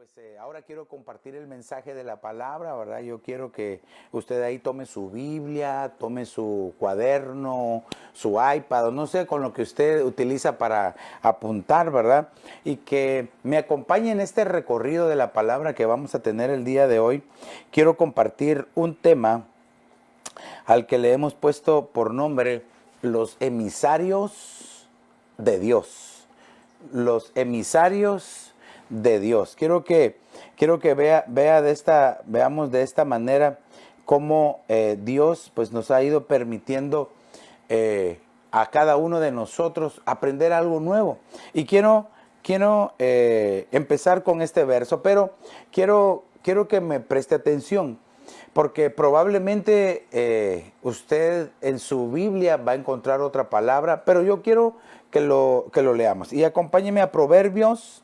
Pues ahora quiero compartir el mensaje de la palabra, ¿verdad? Yo quiero que usted ahí tome su Biblia, tome su cuaderno, su iPad, o no sé, con lo que usted utiliza para apuntar, ¿verdad? Y que me acompañe en este recorrido de la palabra que vamos a tener el día de hoy. Quiero compartir un tema al que le hemos puesto por nombre los emisarios de Dios. Los emisarios de Dios. Quiero que veamos de esta manera cómo Dios pues nos ha ido permitiendo a cada uno de nosotros aprender algo nuevo. Y quiero empezar con este verso, pero quiero que me preste atención, porque probablemente usted en su Biblia va a encontrar otra palabra, pero yo quiero que lo leamos. Y acompáñeme a Proverbios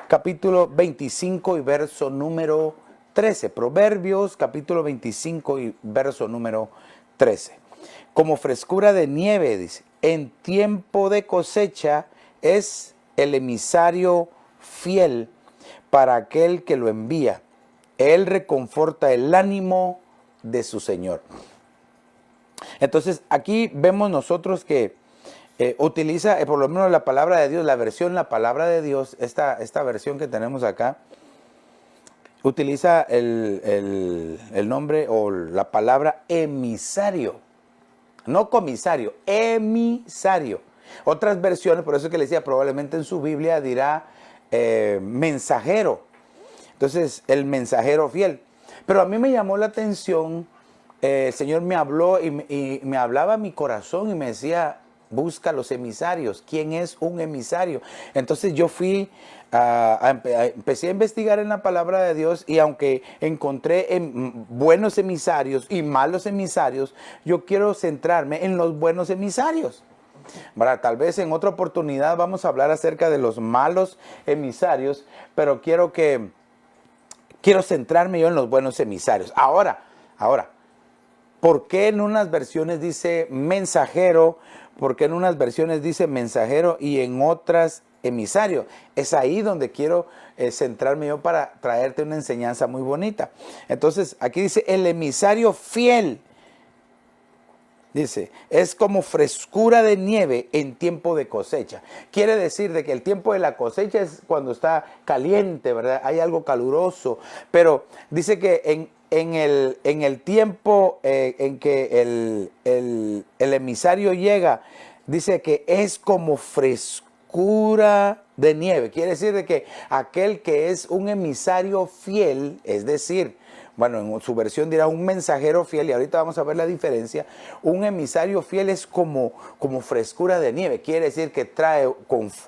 capítulo 25 y verso número 13. Proverbios capítulo 25 y verso número 13. Como frescura de nieve, dice, en tiempo de cosecha es el emisario fiel para aquel que lo envía. Él reconforta el ánimo de su Señor. Entonces, aquí vemos nosotros que utiliza por lo menos la palabra de Dios, la palabra de Dios, esta versión que tenemos acá, utiliza el nombre o la palabra emisario, no comisario, emisario. Otras versiones, por eso que le decía, probablemente en su Biblia dirá mensajero. Entonces, el mensajero fiel. Pero a mí me llamó la atención, el Señor me habló y me hablaba a mi corazón y me decía, busca los emisarios. ¿Quién es un emisario? Entonces yo empecé a investigar en la palabra de Dios, y aunque encontré buenos emisarios y malos emisarios, yo quiero centrarme en los buenos emisarios. ¿Verdad? Tal vez en otra oportunidad vamos a hablar acerca de los malos emisarios, pero quiero centrarme yo en los buenos emisarios. Ahora, ¿por qué en unas versiones dice mensajero? ¿Por qué en unas versiones dice mensajero y en otras emisario? Es ahí donde quiero centrarme yo para traerte una enseñanza muy bonita. Entonces, aquí dice el emisario fiel. Dice, es como frescura de nieve en tiempo de cosecha. Quiere decir de que el tiempo de la cosecha es cuando está caliente, ¿verdad? Hay algo caluroso. Pero dice que en el tiempo en que el emisario llega, dice que es como frescura de nieve. Quiere decir de que aquel que es un emisario fiel, es decir, bueno, en su versión dirá un mensajero fiel, y ahorita vamos a ver la diferencia. Un emisario fiel es como frescura de nieve, quiere decir que trae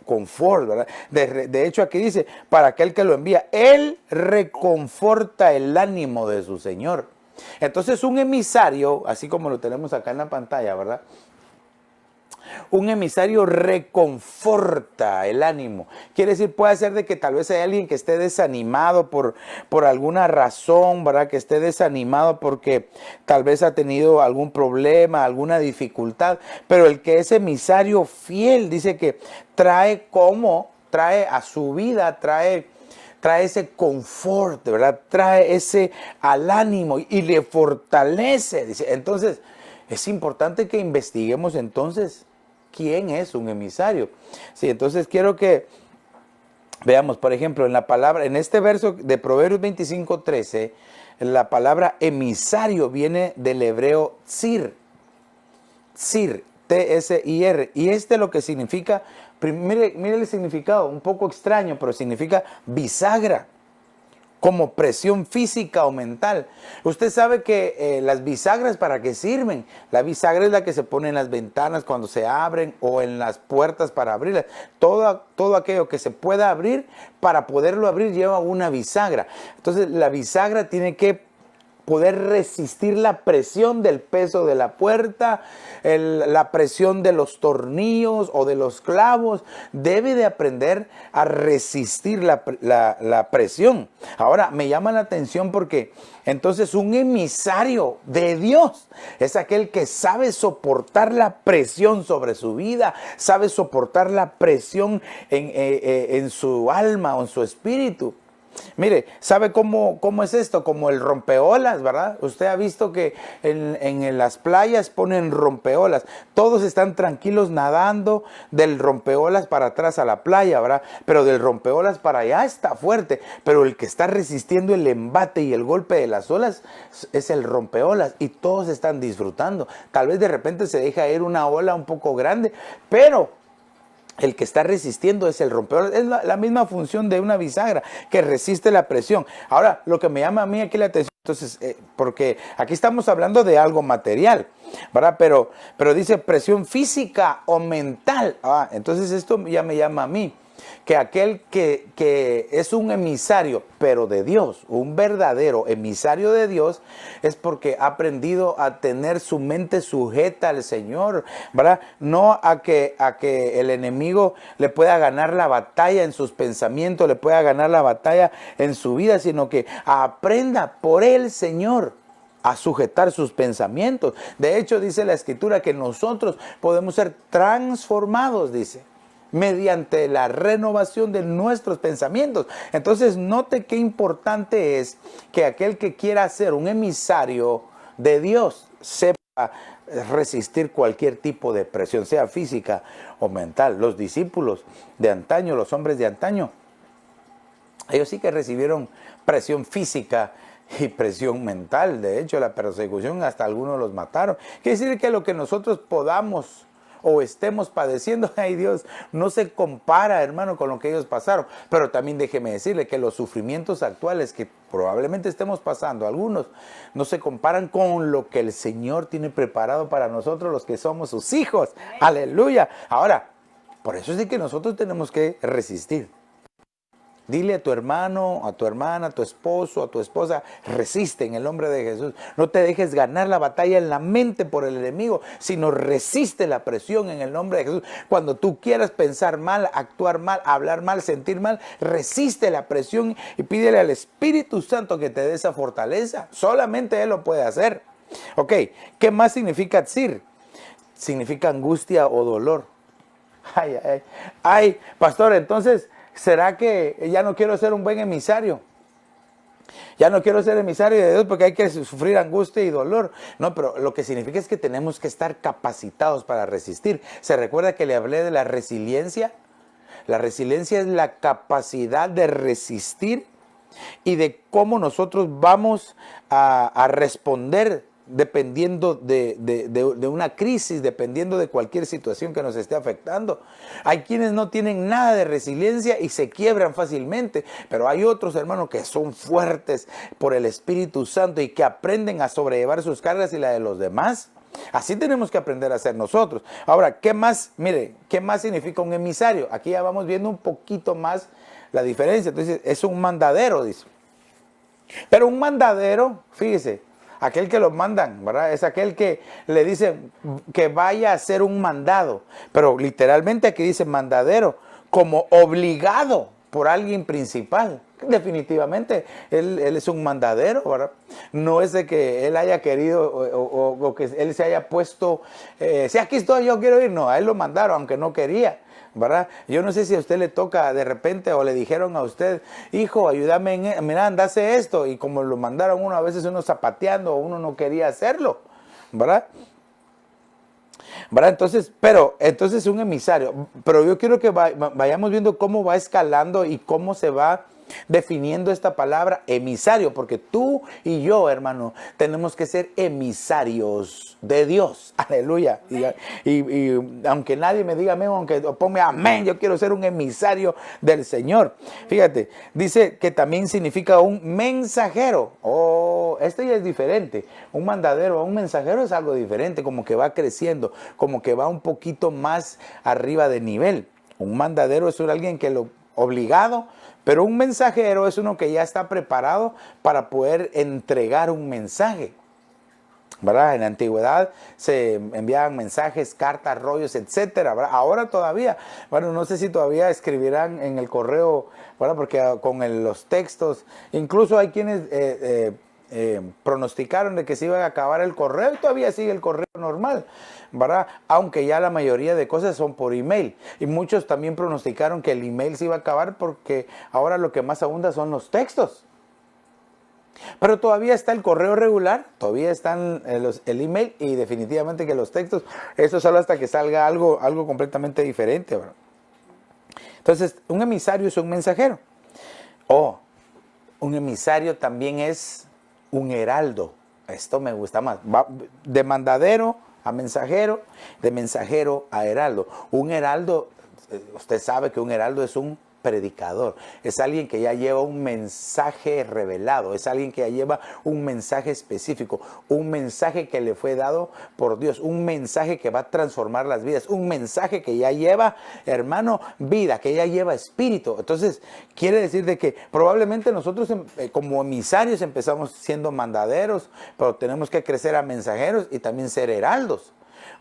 confort, ¿verdad? De hecho, aquí dice, para aquel que lo envía, él reconforta el ánimo de su Señor. Entonces, un emisario, así como lo tenemos acá en la pantalla, ¿verdad? Un emisario reconforta el ánimo. Quiere decir, puede ser de que tal vez hay alguien que esté desanimado por alguna razón, ¿verdad? Que esté desanimado porque tal vez ha tenido algún problema, alguna dificultad. Pero el que es emisario fiel dice que trae a su vida, trae ese confort, ¿verdad? Trae ese al ánimo y le fortalece. Dice. Entonces, es importante que investiguemos entonces quién es un emisario. Sí, entonces quiero que veamos, por ejemplo, en este verso de Proverbios 25:13, la palabra emisario viene del hebreo tzir, T-S-I-R, y lo que significa, mire el significado, un poco extraño, pero significa bisagra, como presión física o mental. Usted sabe que las bisagras, ¿para qué sirven? La bisagra es la que se pone en las ventanas cuando se abren o en las puertas para abrirlas. Todo aquello que se pueda abrir, para poderlo abrir lleva una bisagra. Entonces la bisagra tiene que poder resistir la presión del peso de la puerta, la presión de los tornillos o de los clavos. Debe de aprender a resistir la presión. Ahora, me llama la atención porque entonces un emisario de Dios es aquel que sabe soportar la presión sobre su vida, sabe soportar la presión en su alma o en su espíritu. Mire, ¿sabe cómo es esto? Como el rompeolas, ¿verdad? Usted ha visto que en las playas ponen rompeolas. Todos están tranquilos nadando del rompeolas para atrás a la playa, ¿verdad? Pero del rompeolas para allá está fuerte. Pero el que está resistiendo el embate y el golpe de las olas es el rompeolas. Y todos están disfrutando. Tal vez de repente se deja ir una ola un poco grande, pero el que está resistiendo es el rompeolas. Es la misma función de una bisagra que resiste la presión. Ahora, lo que me llama a mí aquí la atención, entonces, porque aquí estamos hablando de algo material, ¿verdad? Pero dice presión física o mental. Entonces esto ya me llama a mí. Que aquel que es un emisario, pero de Dios, un verdadero emisario de Dios, es porque ha aprendido a tener su mente sujeta al Señor, ¿verdad? No a que el enemigo le pueda ganar la batalla en sus pensamientos, le pueda ganar la batalla en su vida, sino que aprenda por el Señor a sujetar sus pensamientos. De hecho, dice la Escritura que nosotros podemos ser transformados, dice, mediante la renovación de nuestros pensamientos. Entonces, note qué importante es que aquel que quiera ser un emisario de Dios sepa resistir cualquier tipo de presión, sea física o mental. Los discípulos de antaño, los hombres de antaño, ellos sí que recibieron presión física y presión mental. De hecho, la persecución hasta algunos los mataron. Quiere decir que lo que nosotros podamos o estemos padeciendo, ay Dios, no se compara, hermano, con lo que ellos pasaron. Pero también déjeme decirle que los sufrimientos actuales que probablemente estemos pasando, algunos, no se comparan con lo que el Señor tiene preparado para nosotros, los que somos sus hijos. Aleluya. Ahora, por eso es de que nosotros tenemos que resistir. Dile a tu hermano, a tu hermana, a tu esposo, a tu esposa, resiste en el nombre de Jesús. No te dejes ganar la batalla en la mente por el enemigo, sino resiste la presión en el nombre de Jesús. Cuando tú quieras pensar mal, actuar mal, hablar mal, sentir mal, resiste la presión y pídele al Espíritu Santo que te dé esa fortaleza. Solamente Él lo puede hacer. Ok, ¿qué más significa tzir? Significa angustia o dolor. Ay, pastor, entonces, ¿será que ya no quiero ser un buen emisario? Ya no quiero ser emisario de Dios porque hay que sufrir angustia y dolor. No, pero lo que significa es que tenemos que estar capacitados para resistir. ¿Se recuerda que le hablé de la resiliencia? La resiliencia es la capacidad de resistir y de cómo nosotros vamos a responder dependiendo de una crisis, dependiendo de cualquier situación que nos esté afectando. Hay quienes no tienen nada de resiliencia y se quiebran fácilmente, pero hay otros, hermanos, que son fuertes por el Espíritu Santo y que aprenden a sobrellevar sus cargas y la de los demás. Así tenemos que aprender a ser nosotros. Ahora, ¿qué más? Mire, ¿qué más significa un emisario? Aquí ya vamos viendo un poquito más la diferencia. Entonces, es un mandadero, dice. Pero un mandadero, fíjese, aquel que lo mandan, ¿verdad? Es aquel que le dicen que vaya a hacer un mandado. Pero literalmente aquí dice mandadero, como obligado por alguien principal. Definitivamente, él es un mandadero, ¿verdad? No es de que él haya querido o que él se haya puesto, si aquí estoy, yo quiero ir. No, a él lo mandaron, aunque no quería, ¿verdad? Yo no sé si a usted le toca de repente o le dijeron a usted, hijo, ayúdame, mira, anda, hace esto. Y como lo mandaron uno, a veces uno zapateando o uno no quería hacerlo, ¿verdad? ¿Verdad? Entonces un emisario. Pero yo quiero que vayamos viendo cómo va escalando y cómo se va definiendo esta palabra emisario, porque tú y yo, hermano, tenemos que ser emisarios de Dios. Aleluya. Y aunque nadie me diga amén, aunque ponme amén, yo quiero ser un emisario del Señor. Fíjate, dice que también significa un mensajero. Oh, esto ya es diferente. Un mandadero o un mensajero es algo diferente, como que va creciendo, como que va un poquito más arriba de nivel. Un mandadero es alguien que lo obligado, pero un mensajero es uno que ya está preparado para poder entregar un mensaje, ¿verdad? En la antigüedad se enviaban mensajes, cartas, rollos, etcétera, ¿verdad? Ahora todavía, bueno, no sé si todavía escribirán en el correo, ¿verdad? Porque con los textos, incluso hay quienes pronosticaron de que se iba a acabar el correo y todavía sigue el correo normal, ¿verdad? Aunque ya la mayoría de cosas son por email. Y muchos también pronosticaron que el email se iba a acabar porque ahora lo que más abunda son los textos. Pero todavía está el correo regular, todavía están el email y definitivamente que los textos, eso solo hasta que salga algo completamente diferente, ¿verdad? Entonces, un emisario es un mensajero. Un emisario también es un heraldo. Esto me gusta más. Va de mandadero a mensajero, de mensajero a heraldo. Un heraldo, usted sabe que un heraldo es un predicador, es alguien que ya lleva un mensaje revelado, es alguien que ya lleva un mensaje específico, un mensaje que le fue dado por Dios, un mensaje que va a transformar las vidas, un mensaje que ya lleva, hermano, vida, que ya lleva espíritu. Entonces, quiere decir de que probablemente nosotros como emisarios empezamos siendo mandaderos, pero tenemos que crecer a mensajeros y también ser heraldos.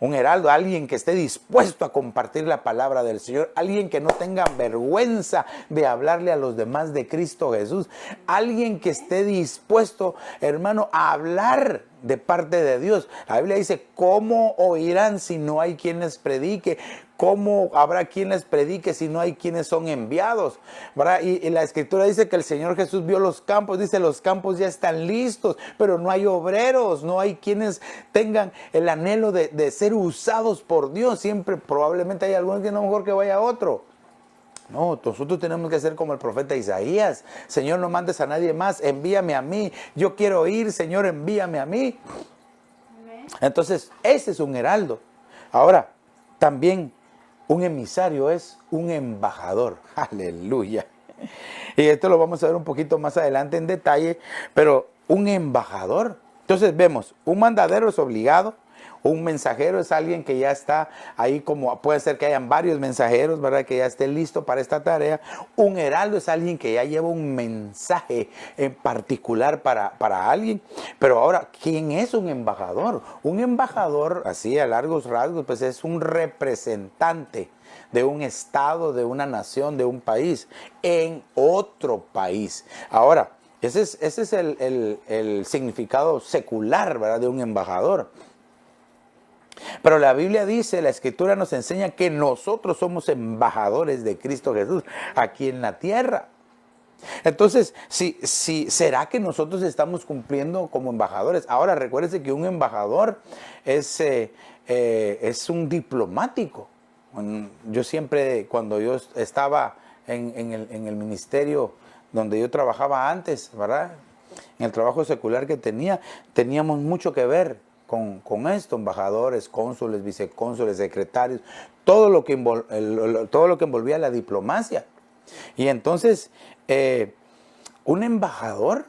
Un heraldo, alguien que esté dispuesto a compartir la palabra del Señor, alguien que no tenga vergüenza de hablarle a los demás de Cristo Jesús, alguien que esté dispuesto, hermano, a hablar de parte de Dios. La Biblia dice, ¿cómo oirán si no hay quien les predique? ¿Cómo habrá quien les predique si no hay quienes son enviados? ¿Verdad? Y la Escritura dice que el Señor Jesús vio los campos, dice los campos ya están listos, pero no hay obreros, no hay quienes tengan el anhelo de ser usados por Dios. Siempre probablemente hay algunos que no mejor que vaya a otro. No, nosotros tenemos que ser como el profeta Isaías. Señor, no mandes a nadie más, envíame a mí. Yo quiero ir, Señor, envíame a mí. Entonces, ese es un heraldo. Ahora, también un emisario es un embajador. Aleluya. Y esto lo vamos a ver un poquito más adelante en detalle, pero un embajador. Entonces vemos, un mandadero es obligado. Un mensajero es alguien que ya está ahí, como puede ser que hayan varios mensajeros, ¿verdad? Que ya esté listo para esta tarea. Un heraldo es alguien que ya lleva un mensaje en particular para alguien. Pero ahora, ¿quién es un embajador? Un embajador, así a largos rasgos, pues es un representante de un estado, de una nación, de un país, en otro país. Ahora, ese es el significado secular, ¿verdad? De un embajador. Pero la Biblia dice, la Escritura nos enseña que nosotros somos embajadores de Cristo Jesús aquí en la tierra. Entonces, ¿será que nosotros estamos cumpliendo como embajadores? Ahora, recuérdese que un embajador es un diplomático. Yo siempre, cuando yo estaba en el ministerio donde yo trabajaba antes, ¿verdad? En el trabajo secular que teníamos mucho que ver con esto, embajadores, cónsules, vicecónsules, secretarios, todo lo que envolvía la diplomacia. Y entonces, un embajador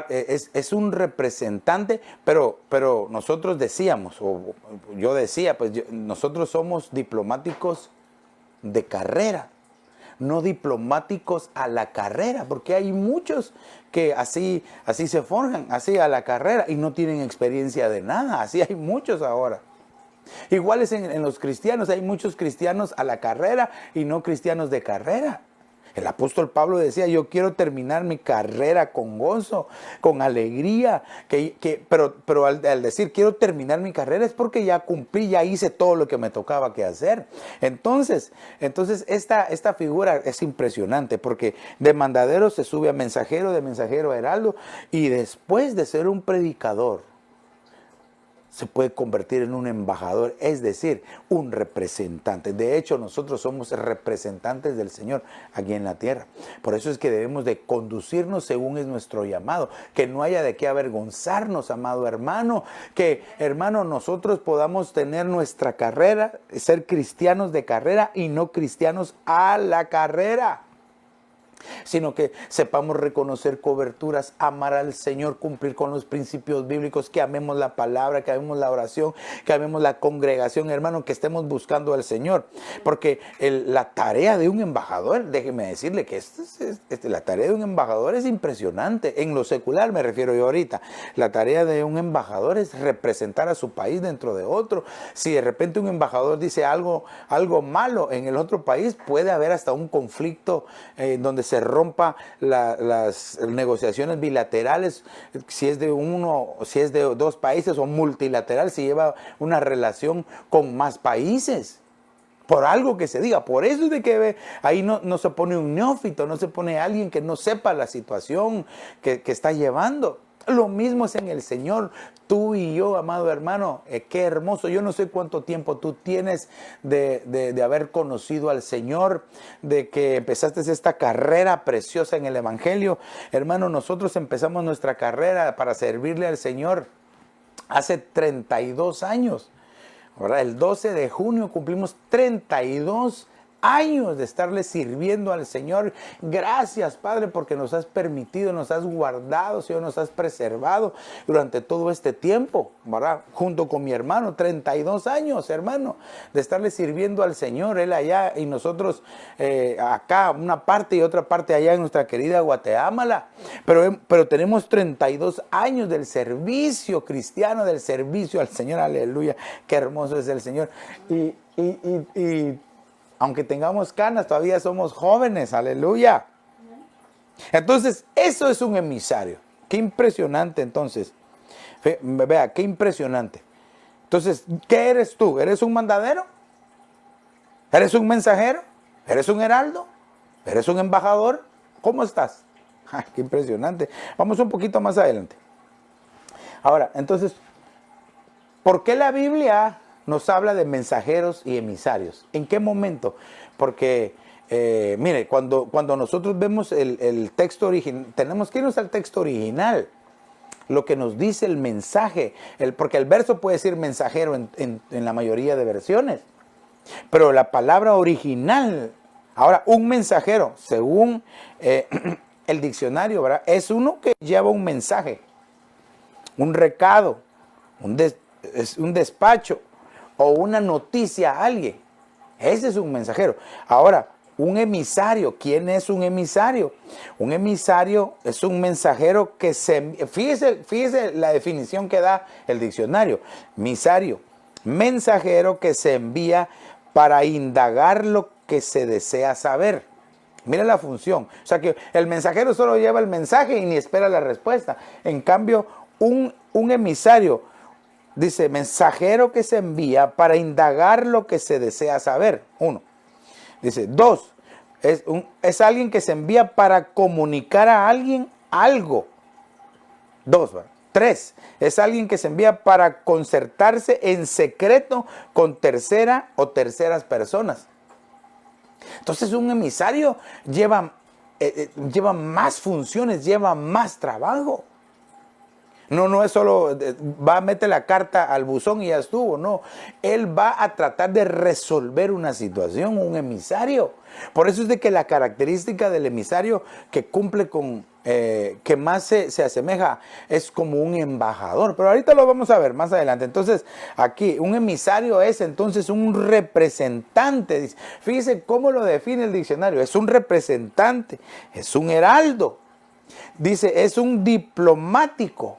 es un representante, pero nosotros decíamos, o yo decía, nosotros somos diplomáticos de carrera, no diplomáticos a la carrera, porque hay muchos que así se forjan, así a la carrera y no tienen experiencia de nada. Así hay muchos ahora. Igual es en los cristianos, hay muchos cristianos a la carrera y no cristianos de carrera. El apóstol Pablo decía, yo quiero terminar mi carrera con gozo, con alegría, pero al decir quiero terminar mi carrera es porque ya cumplí, ya hice todo lo que me tocaba que hacer. Entonces esta figura es impresionante porque de mandadero se sube a mensajero, de mensajero a heraldo, y después de ser un predicador, se puede convertir en un embajador, es decir, un representante. De hecho, nosotros somos representantes del Señor aquí en la tierra. Por eso es que debemos de conducirnos según es nuestro llamado. Que no haya de qué avergonzarnos, amado hermano. Que, hermano, nosotros podamos tener nuestra carrera, ser cristianos de carrera y no cristianos a la carrera. Sino que sepamos reconocer coberturas, amar al Señor, cumplir con los principios bíblicos, que amemos la palabra, que amemos la oración, que amemos la congregación, hermano, que estemos buscando al Señor. Porque la tarea de un embajador, déjeme decirle que la tarea de un embajador es impresionante. En lo secular me refiero yo ahorita. La tarea de un embajador es representar a su país dentro de otro. Si de repente un embajador dice algo malo en el otro país, puede haber hasta un conflicto donde se rompa las negociaciones bilaterales, si es de uno, si es de dos países, o multilateral, si lleva una relación con más países. Por algo que se diga. Por eso es de que ahí no se pone un neófito, no se pone alguien que no sepa la situación que está llevando. Lo mismo es en el Señor. Tú y yo, amado hermano, qué hermoso. Yo no sé cuánto tiempo tú tienes de haber conocido al Señor, de que empezaste esta carrera preciosa en el Evangelio. Hermano, nosotros empezamos nuestra carrera para servirle al Señor hace 32 años. ¿Verdad? El 12 de junio cumplimos 32 años de estarle sirviendo al Señor. Gracias, Padre, porque nos has permitido, nos has guardado, Señor, nos has preservado durante todo este tiempo, ¿verdad? Junto con mi hermano, 32 años, hermano, de estarle sirviendo al Señor, él allá y nosotros acá, una parte y otra parte allá en nuestra querida Guatemala. Pero tenemos 32 años del servicio cristiano, del servicio al Señor, aleluya, qué hermoso es el Señor. Y aunque tengamos canas, todavía somos jóvenes, aleluya. Entonces, eso es un emisario. Qué impresionante, entonces. Vea, qué impresionante. Entonces, ¿qué eres tú? ¿Eres un mandadero? ¿Eres un mensajero? ¿Eres un heraldo? ¿Eres un embajador? ¿Cómo estás? Qué impresionante. Vamos un poquito más adelante. Ahora, entonces, ¿por qué la Biblia nos habla de mensajeros y emisarios? ¿En qué momento? Porque, mire, cuando nosotros vemos el texto original, tenemos que irnos al texto original, lo que nos dice el mensaje, porque el verso puede decir mensajero en la mayoría de versiones, pero la palabra original, ahora, un mensajero, según el diccionario, ¿verdad? Es uno que lleva un mensaje, un recado, un despacho, o una noticia a alguien. Ese es un mensajero. Ahora, un emisario. ¿Quién es un emisario? Un emisario es un mensajero que fíjese la definición que da el diccionario. Emisario, mensajero que se envía para indagar lo que se desea saber. Mira la función. O sea que el mensajero solo lleva el mensaje y ni espera la respuesta. En cambio, un emisario dice, mensajero que se envía para indagar lo que se desea saber. Uno. Dice, dos, es alguien que se envía para comunicar a alguien algo. Dos, ¿verdad? Tres, es alguien que se envía para concertarse en secreto con tercera o terceras personas. Entonces un emisario lleva más funciones, lleva más trabajo. No es solo, va a meter la carta al buzón y ya estuvo, no. Él va a tratar de resolver una situación, un emisario. Por eso es de que la característica del emisario que cumple con, que más se asemeja, es como un embajador. Pero ahorita lo vamos a ver más adelante. Entonces, aquí, un emisario es entonces un representante. Fíjese cómo lo define el diccionario. Es un representante, es un heraldo. Dice, es un diplomático.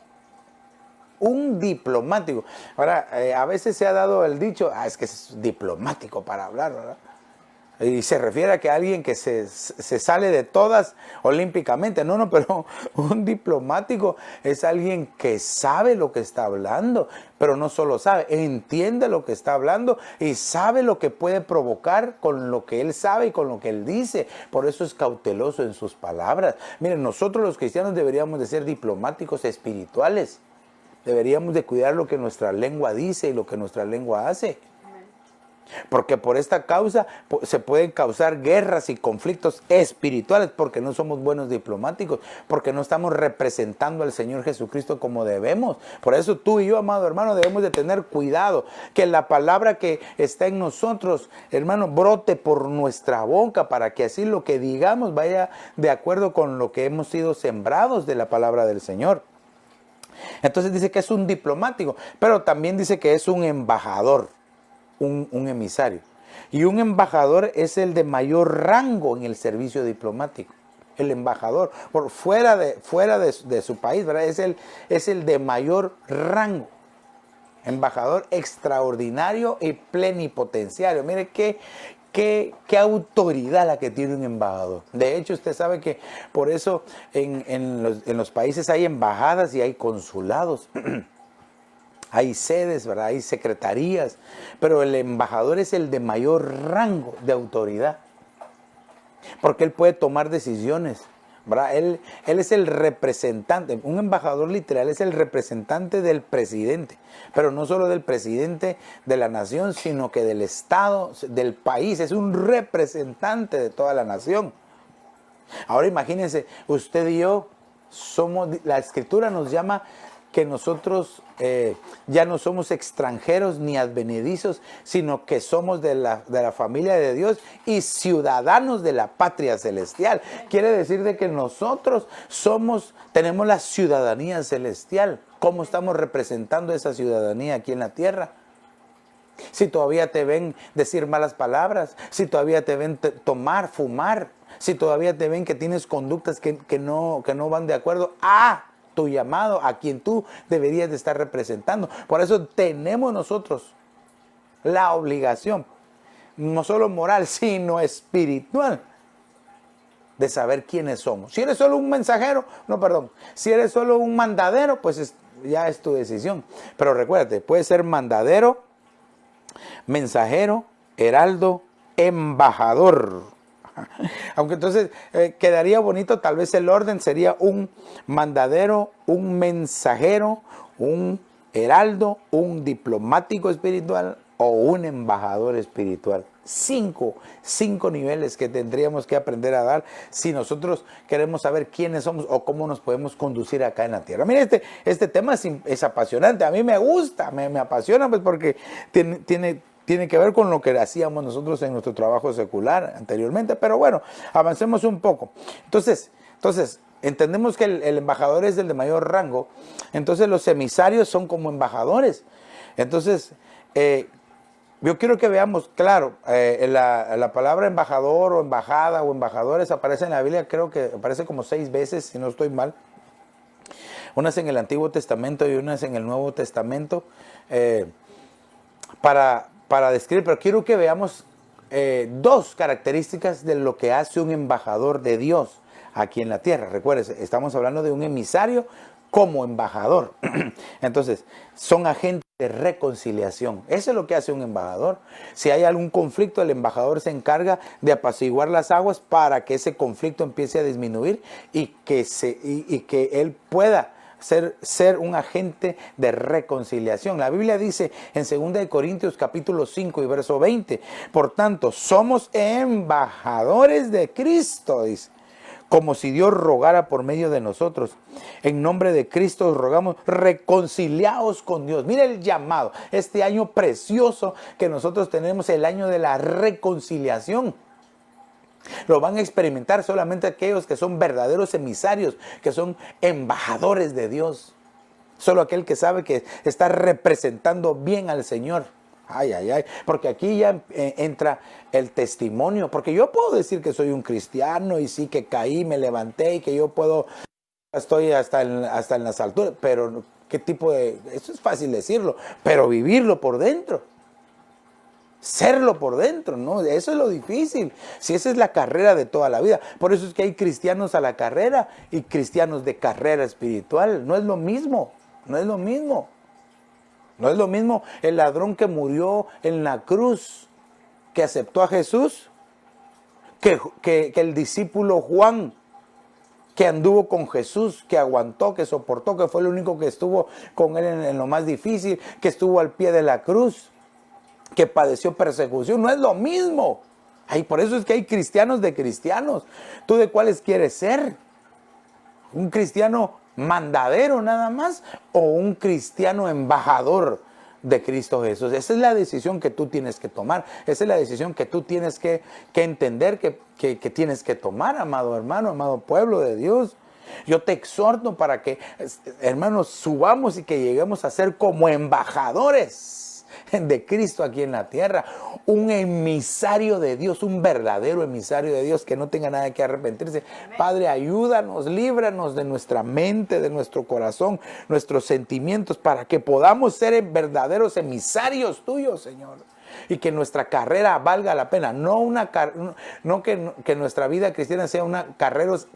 Un diplomático. Ahora, a veces se ha dado el dicho, es que es diplomático para hablar, ¿verdad? Y se refiere a que alguien que se sale de todas olímpicamente. No, pero un diplomático es alguien que sabe lo que está hablando, pero no solo sabe, entiende lo que está hablando y sabe lo que puede provocar con lo que él sabe y con lo que él dice. Por eso es cauteloso en sus palabras. Miren, nosotros los cristianos deberíamos de ser diplomáticos espirituales. Deberíamos de cuidar lo que nuestra lengua dice y lo que nuestra lengua hace. Porque por esta causa se pueden causar guerras y conflictos espirituales porque no somos buenos diplomáticos, porque no estamos representando al Señor Jesucristo como debemos. Por eso tú y yo, amado hermano, debemos de tener cuidado que la palabra que está en nosotros, hermano, brote por nuestra boca para que así lo que digamos vaya de acuerdo con lo que hemos sido sembrados de la palabra del Señor. Entonces dice que es un diplomático, pero también dice que es un embajador, un emisario. Y un embajador es el de mayor rango en el servicio diplomático. El embajador, fuera de su país, ¿verdad? Es el de mayor rango. Embajador extraordinario y plenipotenciario. Mire qué autoridad la que tiene un embajador. De hecho, usted sabe que por eso en los países hay embajadas y hay consulados. Hay sedes, ¿verdad? Hay secretarías, pero el embajador es el de mayor rango de autoridad, porque él puede tomar decisiones, ¿verdad? Él es el representante. Un embajador literal es el representante del presidente, pero no solo del presidente de la nación, sino que del Estado, del país. Es un representante de toda la nación. Ahora imagínense, usted y yo la Escritura nos llama que nosotros ya no somos extranjeros ni advenedizos, sino que somos de la familia de Dios y ciudadanos de la patria celestial. Quiere decir de que nosotros tenemos la ciudadanía celestial. ¿Cómo estamos representando esa ciudadanía aquí en la tierra? Si todavía te ven decir malas palabras, si todavía te ven tomar, fumar, si todavía te ven que tienes conductas que no van de acuerdo a tu llamado, a quien tú deberías de estar representando. Por eso tenemos nosotros la obligación, no solo moral, sino espiritual, de saber quiénes somos. Si eres solo un mensajero, si eres solo un mandadero, pues ya es tu decisión. Pero recuérdate, puedes ser mandadero, mensajero, heraldo, embajador. Aunque entonces quedaría bonito, tal vez el orden sería un mandadero, un mensajero, un heraldo, un diplomático espiritual o un embajador espiritual. Cinco niveles que tendríamos que aprender a dar si nosotros queremos saber quiénes somos o cómo nos podemos conducir acá en la tierra. Mire, este tema es apasionante. A mí me gusta, me apasiona, pues porque tiene que ver con lo que hacíamos nosotros en nuestro trabajo secular anteriormente. Pero bueno, avancemos un poco. Entonces entendemos que el embajador es el de mayor rango. Entonces los emisarios son como embajadores. Entonces, yo quiero que veamos, claro, la palabra embajador o embajada o embajadores aparece en la Biblia, creo que aparece como 6 veces, si no estoy mal. Unas en el Antiguo Testamento y unas en el Nuevo Testamento, para describir, pero quiero que veamos 2 características de lo que hace un embajador de Dios aquí en la tierra. Recuerden, estamos hablando de un emisario como embajador. Entonces, son agentes de reconciliación. Eso es lo que hace un embajador. Si hay algún conflicto, el embajador se encarga de apaciguar las aguas para que ese conflicto empiece a disminuir y que él pueda ser un agente de reconciliación. La Biblia dice en 2 Corintios capítulo 5 y verso 20, por tanto, somos embajadores de Cristo, dice, como si Dios rogara por medio de nosotros. En nombre de Cristo os rogamos, reconciliaos con Dios. Mira el llamado, este año precioso que nosotros tenemos, el año de la reconciliación. Lo van a experimentar solamente aquellos que son verdaderos emisarios, que son embajadores de Dios. Solo aquel que sabe que está representando bien al Señor. Ay, porque aquí ya entra el testimonio, porque yo puedo decir que soy un cristiano y sí que caí, me levanté y que yo estoy hasta en las alturas, pero ¿qué tipo de...? Eso es fácil decirlo, pero vivirlo por dentro, serlo por dentro, ¿no? Eso es lo difícil, si esa es la carrera de toda la vida. Por eso es que hay cristianos a la carrera y cristianos de carrera espiritual. No es lo mismo, no es lo mismo. No es lo mismo el ladrón que murió en la cruz, que aceptó a Jesús, que el discípulo Juan, que anduvo con Jesús, que aguantó, que soportó, que fue el único que estuvo con él en lo más difícil, que estuvo al pie de la cruz, que padeció persecución. No es lo mismo. Por eso es que hay cristianos de cristianos. ¿Tú de cuáles quieres ser? ¿Un cristiano mandadero nada más o un cristiano embajador de Cristo Jesús? Esa es la decisión que tú tienes que tomar. Esa es la decisión que tú tienes que entender que tienes que tomar, amado hermano, amado pueblo de Dios. Yo te exhorto para que, hermanos, subamos y que lleguemos a ser como embajadores de Cristo aquí en la tierra, un emisario de Dios, un verdadero emisario de Dios que no tenga nada que arrepentirse. Amén. Padre, ayúdanos, líbranos de nuestra mente, de nuestro corazón, nuestros sentimientos, para que podamos ser verdaderos emisarios tuyos, Señor. y que nuestra carrera valga la pena. No que nuestra vida cristiana sea una carreros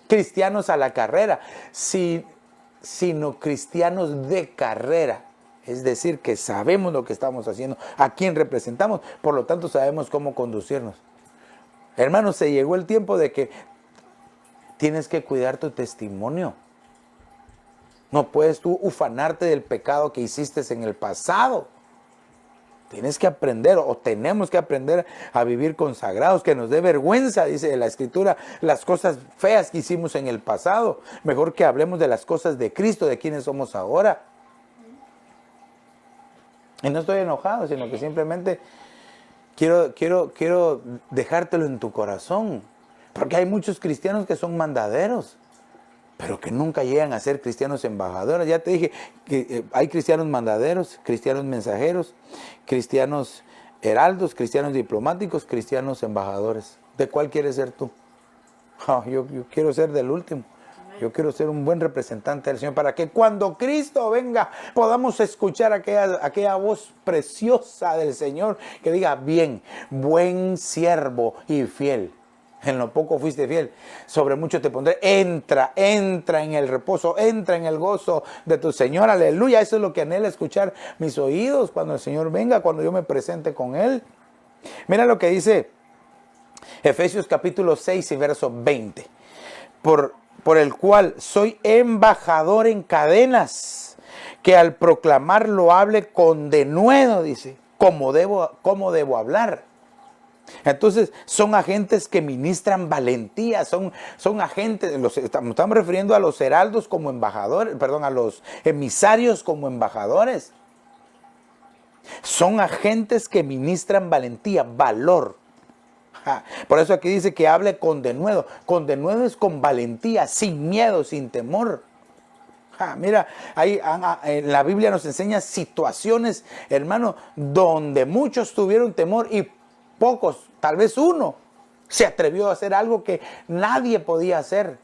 cristianos a la carrera, sino cristianos de carrera. Es decir, que sabemos lo que estamos haciendo, a quién representamos, por lo tanto sabemos cómo conducirnos. Hermanos, se llegó el tiempo de que tienes que cuidar tu testimonio. No puedes tú ufanarte del pecado que hiciste en el pasado. Tienes que aprender, o tenemos que aprender a vivir consagrados, que nos dé vergüenza, dice la Escritura, las cosas feas que hicimos en el pasado. Mejor que hablemos de las cosas de Cristo, de quienes somos ahora. Y no estoy enojado, sino que simplemente quiero dejártelo en tu corazón. Porque hay muchos cristianos que son mandaderos, pero que nunca llegan a ser cristianos embajadores. Ya te dije que hay cristianos mandaderos, cristianos mensajeros, cristianos heraldos, cristianos diplomáticos, cristianos embajadores. ¿De cuál quieres ser tú? Yo quiero ser del último. Yo quiero ser un buen representante del Señor para que cuando Cristo venga podamos escuchar aquella voz preciosa del Señor que diga: bien, buen siervo y fiel. En lo poco fuiste fiel, sobre mucho te pondré. Entra en el reposo, entra en el gozo de tu Señor. Aleluya. Eso es lo que anhela escuchar mis oídos cuando el Señor venga, cuando yo me presente con Él. Mira lo que dice Efesios capítulo 6 y verso 20. Por el cual soy embajador en cadenas, que al proclamarlo hable con denuedo, dice, cómo debo hablar. Entonces son agentes que ministran valentía, son agentes, estamos refiriendo a los heraldos como embajadores, perdón, a los emisarios como embajadores. Son agentes que ministran valentía, valor. Por eso aquí dice que hable con denuedo. Con denuedo es con valentía, sin miedo, sin temor. Mira, ahí en la Biblia nos enseña situaciones, hermano, donde muchos tuvieron temor y pocos, tal vez uno, se atrevió a hacer algo que nadie podía hacer.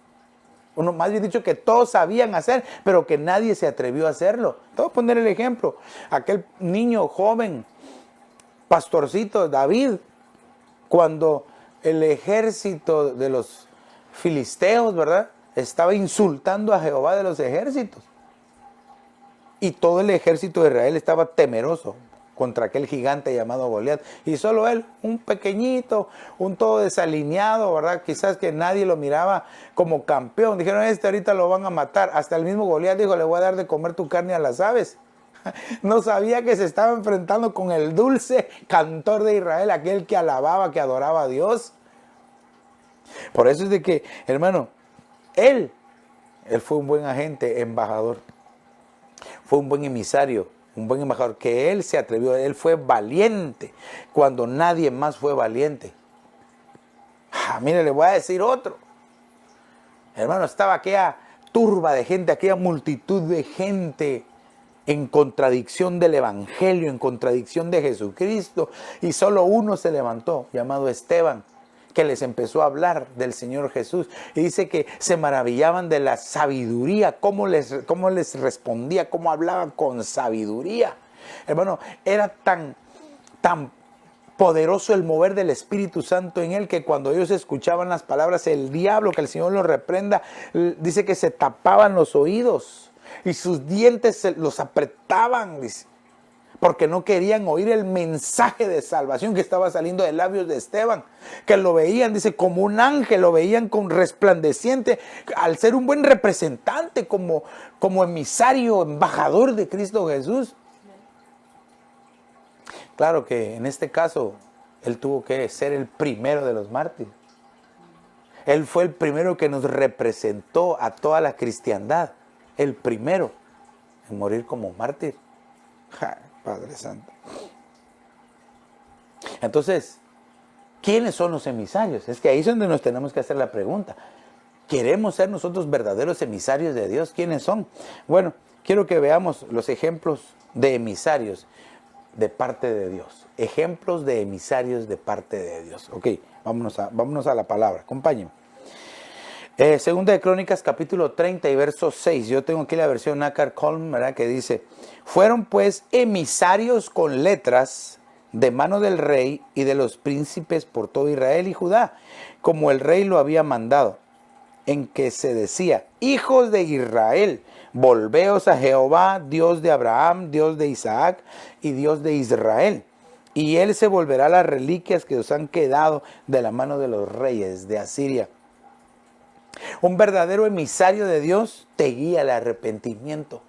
Uno, más bien dicho, que todos sabían hacer, pero que nadie se atrevió a hacerlo. Te voy a poner el ejemplo. Aquel niño joven, pastorcito David, cuando el ejército de los filisteos, ¿verdad?, estaba insultando a Jehová de los ejércitos. Y todo el ejército de Israel estaba temeroso contra aquel gigante llamado Goliat. Y solo él, un pequeñito, un todo desalineado, ¿verdad? Quizás que nadie lo miraba como campeón. Dijeron: ahorita lo van a matar. Hasta el mismo Goliat dijo: le voy a dar de comer tu carne a las aves. No sabía que se estaba enfrentando con el dulce cantor de Israel, aquel que alababa, que adoraba a Dios. Por eso es de que, hermano, él fue un buen agente, embajador. Fue un buen emisario, un buen embajador, que él se atrevió, él fue valiente cuando nadie más fue valiente. Mire, le voy a decir otro. Hermano, estaba aquella turba de gente, aquella multitud de gente en contradicción del Evangelio, en contradicción de Jesucristo, y solo uno se levantó, llamado Esteban, que les empezó a hablar del Señor Jesús, y dice que se maravillaban de la sabiduría, cómo les respondía, cómo hablaban con sabiduría. Hermano, era tan poderoso el mover del Espíritu Santo en él, que cuando ellos escuchaban las palabras, el diablo, que el Señor los reprenda, dice que se tapaban los oídos y sus dientes los apretaban, dice, porque no querían oír el mensaje de salvación que estaba saliendo de labios de Esteban, que lo veían, dice, como un ángel, lo veían con resplandeciente, al ser un buen representante, como emisario, embajador de Cristo Jesús. Claro que en este caso, él tuvo que ser el primero de los mártires. Él fue el primero que nos representó a toda la cristiandad, el primero en morir como mártir. Padre Santo. Entonces, ¿quiénes son los emisarios? Es que ahí es donde nos tenemos que hacer la pregunta. ¿Queremos ser nosotros verdaderos emisarios de Dios? ¿Quiénes son? Bueno, quiero que veamos los ejemplos de emisarios de parte de Dios. Ejemplos de emisarios de parte de Dios. Ok, vámonos a la palabra. Acompáñenme. Segunda de Crónicas, capítulo 30 y verso 6. Yo tengo aquí la versión Nácar Colm, ¿verdad?, que dice: fueron pues emisarios con letras de mano del rey y de los príncipes por todo Israel y Judá, como el rey lo había mandado, en que se decía: hijos de Israel, volveos a Jehová, Dios de Abraham, Dios de Isaac y Dios de Israel, y él se volverá a las reliquias que os han quedado de la mano de los reyes de Asiria. Un verdadero emisario de Dios te guía al arrepentimiento,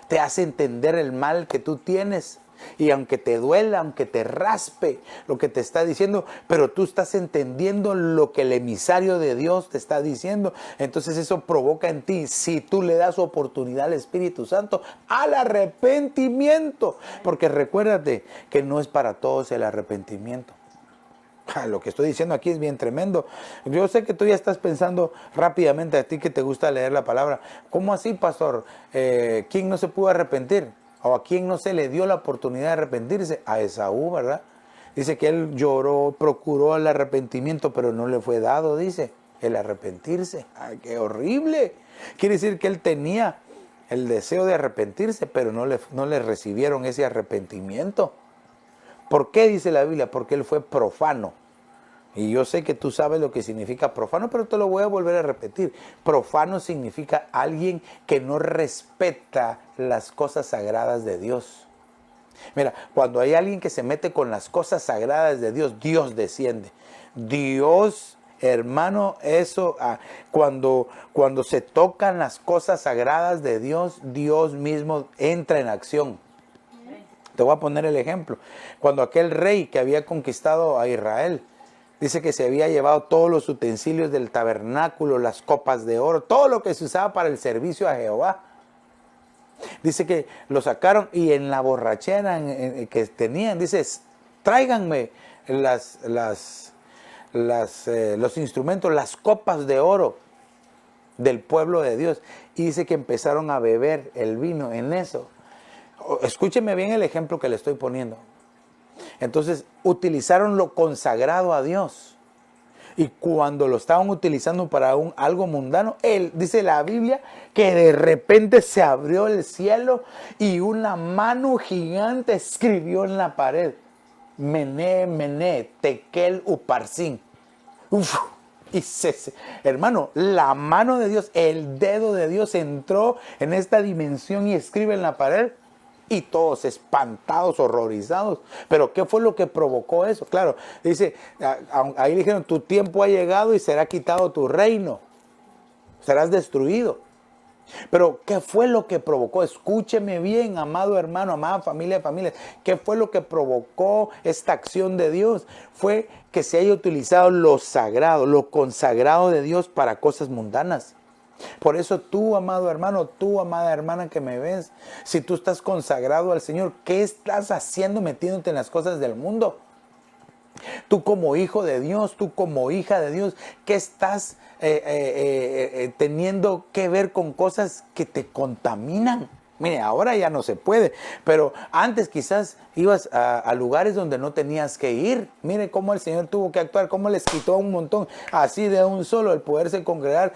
te hace entender el mal que tú tienes. Y aunque te duela, aunque te raspe lo que te está diciendo, pero tú estás entendiendo lo que el emisario de Dios te está diciendo. Entonces eso provoca en ti, si tú le das oportunidad al Espíritu Santo, al arrepentimiento. Porque recuérdate que no es para todos el arrepentimiento. Lo que estoy diciendo aquí es bien tremendo. Yo sé que tú ya estás pensando rápidamente, a ti que te gusta leer la palabra. ¿Cómo así, pastor? ¿Quién no se pudo arrepentir? ¿O a quién no se le dio la oportunidad de arrepentirse? A Esaú, ¿verdad? Dice que él lloró, procuró el arrepentimiento, pero no le fue dado, dice, el arrepentirse. ¡Ay, qué horrible! Quiere decir que él tenía el deseo de arrepentirse, pero no le recibieron ese arrepentimiento. ¿Por qué dice la Biblia? Porque él fue profano. Y yo sé que tú sabes lo que significa profano, pero te lo voy a volver a repetir. Profano significa alguien que no respeta las cosas sagradas de Dios. Mira, cuando hay alguien que se mete con las cosas sagradas de Dios, Dios desciende. Dios, hermano, eso, cuando se tocan las cosas sagradas de Dios, Dios mismo entra en acción. Te voy a poner el ejemplo. Cuando aquel rey que había conquistado a Israel, dice que se había llevado todos los utensilios del tabernáculo, las copas de oro, todo lo que se usaba para el servicio a Jehová. Dice que lo sacaron y en la borrachera que tenían, dice, tráiganme los instrumentos, las copas de oro del pueblo de Dios. Y dice que empezaron a beber el vino en eso. Escúcheme bien el ejemplo que le estoy poniendo. Entonces utilizaron lo consagrado a Dios. Y cuando lo estaban utilizando para algo mundano, dice la Biblia que de repente se abrió el cielo y una mano gigante escribió en la pared: Mené, Mené, Tekel, Uparsin. Uf. Y hermano, la mano de Dios, el dedo de Dios entró en esta dimensión y escribe en la pared. Y todos espantados, horrorizados. Pero ¿qué fue lo que provocó eso? Claro, dice, ahí dijeron: tu tiempo ha llegado y será quitado tu reino. Serás destruido. Pero ¿qué fue lo que provocó? Escúcheme bien, amado hermano, amada familia. ¿Qué fue lo que provocó esta acción de Dios? Fue que se haya utilizado lo sagrado, lo consagrado de Dios para cosas mundanas. Por eso tú, amado hermano, tú, amada hermana que me ves, si tú estás consagrado al Señor, ¿qué estás haciendo metiéndote en las cosas del mundo? Tú como hijo de Dios, tú como hija de Dios, ¿qué estás teniendo que ver con cosas que te contaminan? Mire, ahora ya no se puede, pero antes quizás ibas a lugares donde no tenías que ir. Mire cómo el Señor tuvo que actuar, cómo les quitó un montón, así de un solo, el poderse congregar,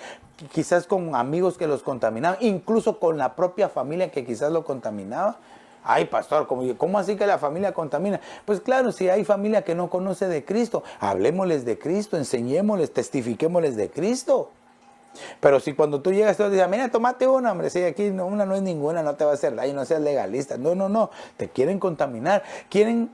quizás con amigos que los contaminaban, incluso con la propia familia que quizás lo contaminaba. Ay, pastor, ¿cómo así que la familia contamina? Pues claro, si hay familia que no conoce de Cristo, hablemosles de Cristo, enseñémosles, testifiquémosles de Cristo. Pero si cuando tú llegas, tú dices: mira, tomate una, hombre, si aquí una no es ninguna, no te va a hacer daño, no seas legalista. No, te quieren contaminar, quieren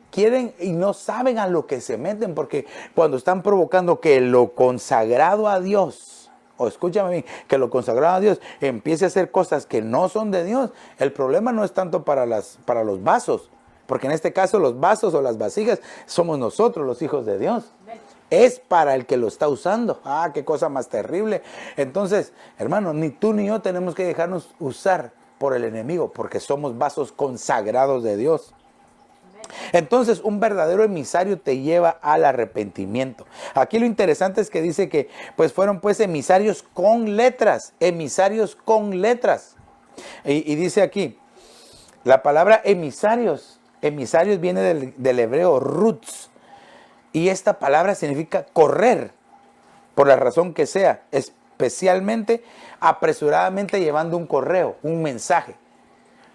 y no saben a lo que se meten, porque cuando están provocando que lo consagrado a Dios, o escúchame bien, que lo consagrado a Dios empiece a hacer cosas que no son de Dios, el problema no es tanto para los vasos, porque en este caso los vasos o las vasijas somos nosotros, los hijos de Dios. Es para el que lo está usando. Ah, qué cosa más terrible. Entonces, hermano, ni tú ni yo tenemos que dejarnos usar por el enemigo, porque somos vasos consagrados de Dios. Entonces, un verdadero emisario te lleva al arrepentimiento. Aquí lo interesante es que dice que pues fueron pues emisarios con letras, Y dice aquí, la palabra emisarios viene del hebreo rutz. Y esta palabra significa correr, por la razón que sea, especialmente apresuradamente llevando un correo, un mensaje.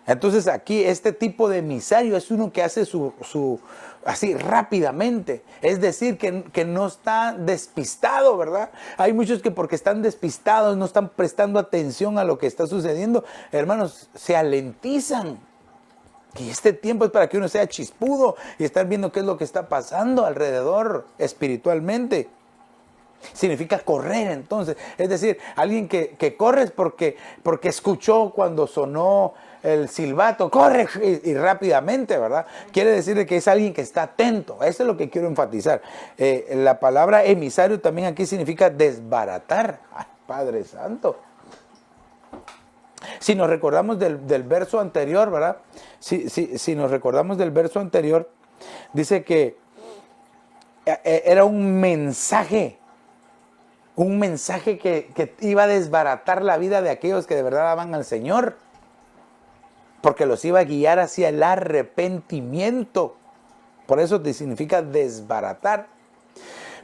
Entonces aquí este tipo de emisario es uno que hace su así rápidamente. Es decir, que no está despistado, ¿verdad? Hay muchos que porque están despistados, no están prestando atención a lo que está sucediendo, hermanos, se alentizan. Y este tiempo es para que uno sea chispudo y estar viendo qué es lo que está pasando alrededor espiritualmente. Significa correr, entonces. Es decir, alguien que corre es porque escuchó cuando sonó el silbato, corre y rápidamente, ¿verdad? Quiere decir que es alguien que está atento. Eso es lo que quiero enfatizar. La palabra emisario también aquí significa desbaratar. Ay, Padre Santo. Si nos recordamos del verso anterior, ¿verdad? Si nos recordamos del verso anterior, dice que era un mensaje que iba a desbaratar la vida de aquellos que de verdad aman al Señor, porque los iba a guiar hacia el arrepentimiento. Por eso significa desbaratar.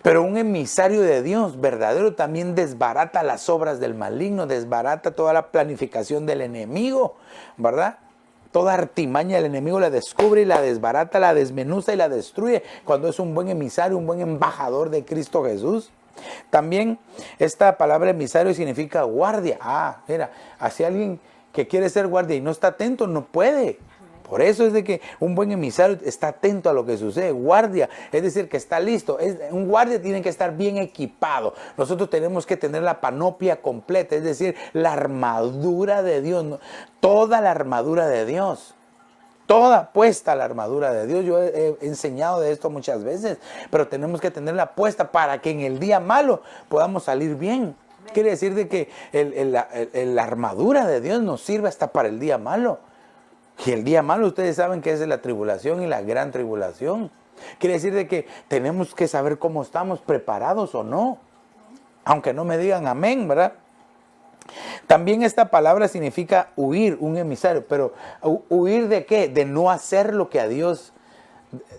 Pero un emisario de Dios verdadero también desbarata las obras del maligno, desbarata toda la planificación del enemigo, ¿verdad? Toda artimaña del enemigo la descubre y la desbarata, la desmenuza y la destruye cuando es un buen emisario, un buen embajador de Cristo Jesús. También esta palabra emisario significa guardia. Mira, hacia alguien que quiere ser guardia y no está atento, no puede. Por eso es de que un buen emisario está atento a lo que sucede. Guardia, es decir, que está listo. Un guardia tiene que estar bien equipado. Nosotros tenemos que tener la panoplia completa, es decir, la armadura de Dios. Toda la armadura de Dios. Toda puesta la armadura de Dios. Yo he enseñado de esto muchas veces, pero tenemos que tenerla puesta para que en el día malo podamos salir bien. Quiere decir de que la armadura de Dios nos sirve hasta para el día malo. Y el día malo ustedes saben que es la tribulación y la gran tribulación. Quiere decir de que tenemos que saber cómo estamos preparados o no. Aunque no me digan amén, ¿verdad? También esta palabra significa huir, un emisario. Pero ¿huir de qué? De no hacer lo que a Dios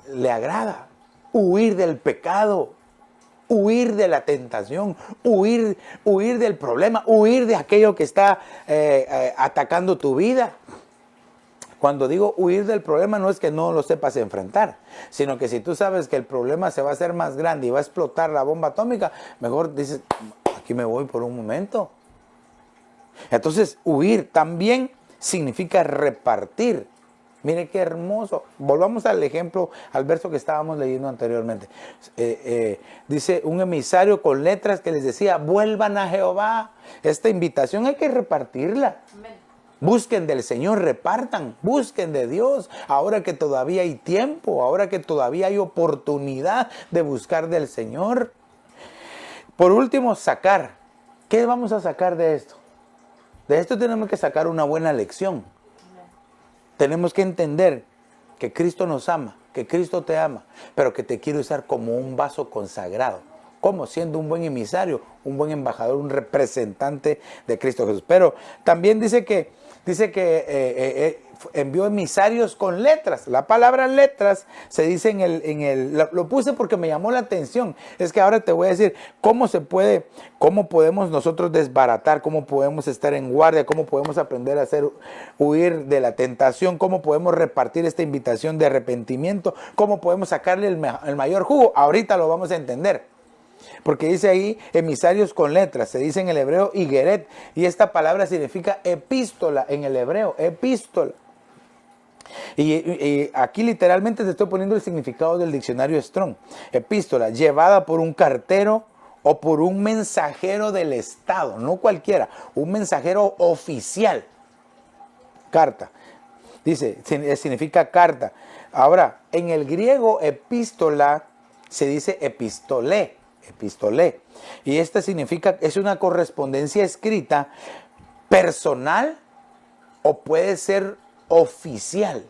le agrada. Huir del pecado. Huir de la tentación. Huir del problema. Huir de aquello que está atacando tu vida. Cuando digo huir del problema no es que no lo sepas enfrentar, sino que si tú sabes que el problema se va a hacer más grande y va a explotar la bomba atómica, mejor dices, aquí me voy por un momento. Entonces, huir también significa repartir. Mire qué hermoso. Volvamos al ejemplo, al verso que estábamos leyendo anteriormente. Dice un emisario con letras que les decía, vuelvan a Jehová. Esta invitación hay que repartirla. Amén. Busquen del Señor, repartan, busquen de Dios, ahora que todavía hay tiempo, ahora que todavía hay oportunidad de buscar del Señor. Por último, sacar. ¿Qué vamos a sacar de esto? De esto tenemos que sacar una buena lección. Tenemos que entender que Cristo nos ama, que Cristo te ama, pero que te quiere usar como un vaso consagrado. ¿Cómo? Siendo un buen emisario, un buen embajador, un representante de Cristo Jesús. Pero también dice que envió emisarios con letras. La palabra letras se dice lo puse porque me llamó la atención. Es que ahora te voy a decir cómo podemos nosotros desbaratar, cómo podemos estar en guardia, cómo podemos aprender a huir de la tentación, cómo podemos repartir esta invitación de arrepentimiento, cómo podemos sacarle el mayor jugo. Ahorita lo vamos a entender. Porque dice ahí emisarios con letras, se dice en el hebreo higueret, y esta palabra significa epístola en el hebreo, epístola. Y aquí literalmente te estoy poniendo el significado del diccionario Strong. Epístola, llevada por un cartero o por un mensajero del Estado, no cualquiera, un mensajero oficial. Carta, dice, significa carta. Ahora, en el griego epístola se dice epistolé. Y esta significa, es una correspondencia escrita personal o puede ser oficial.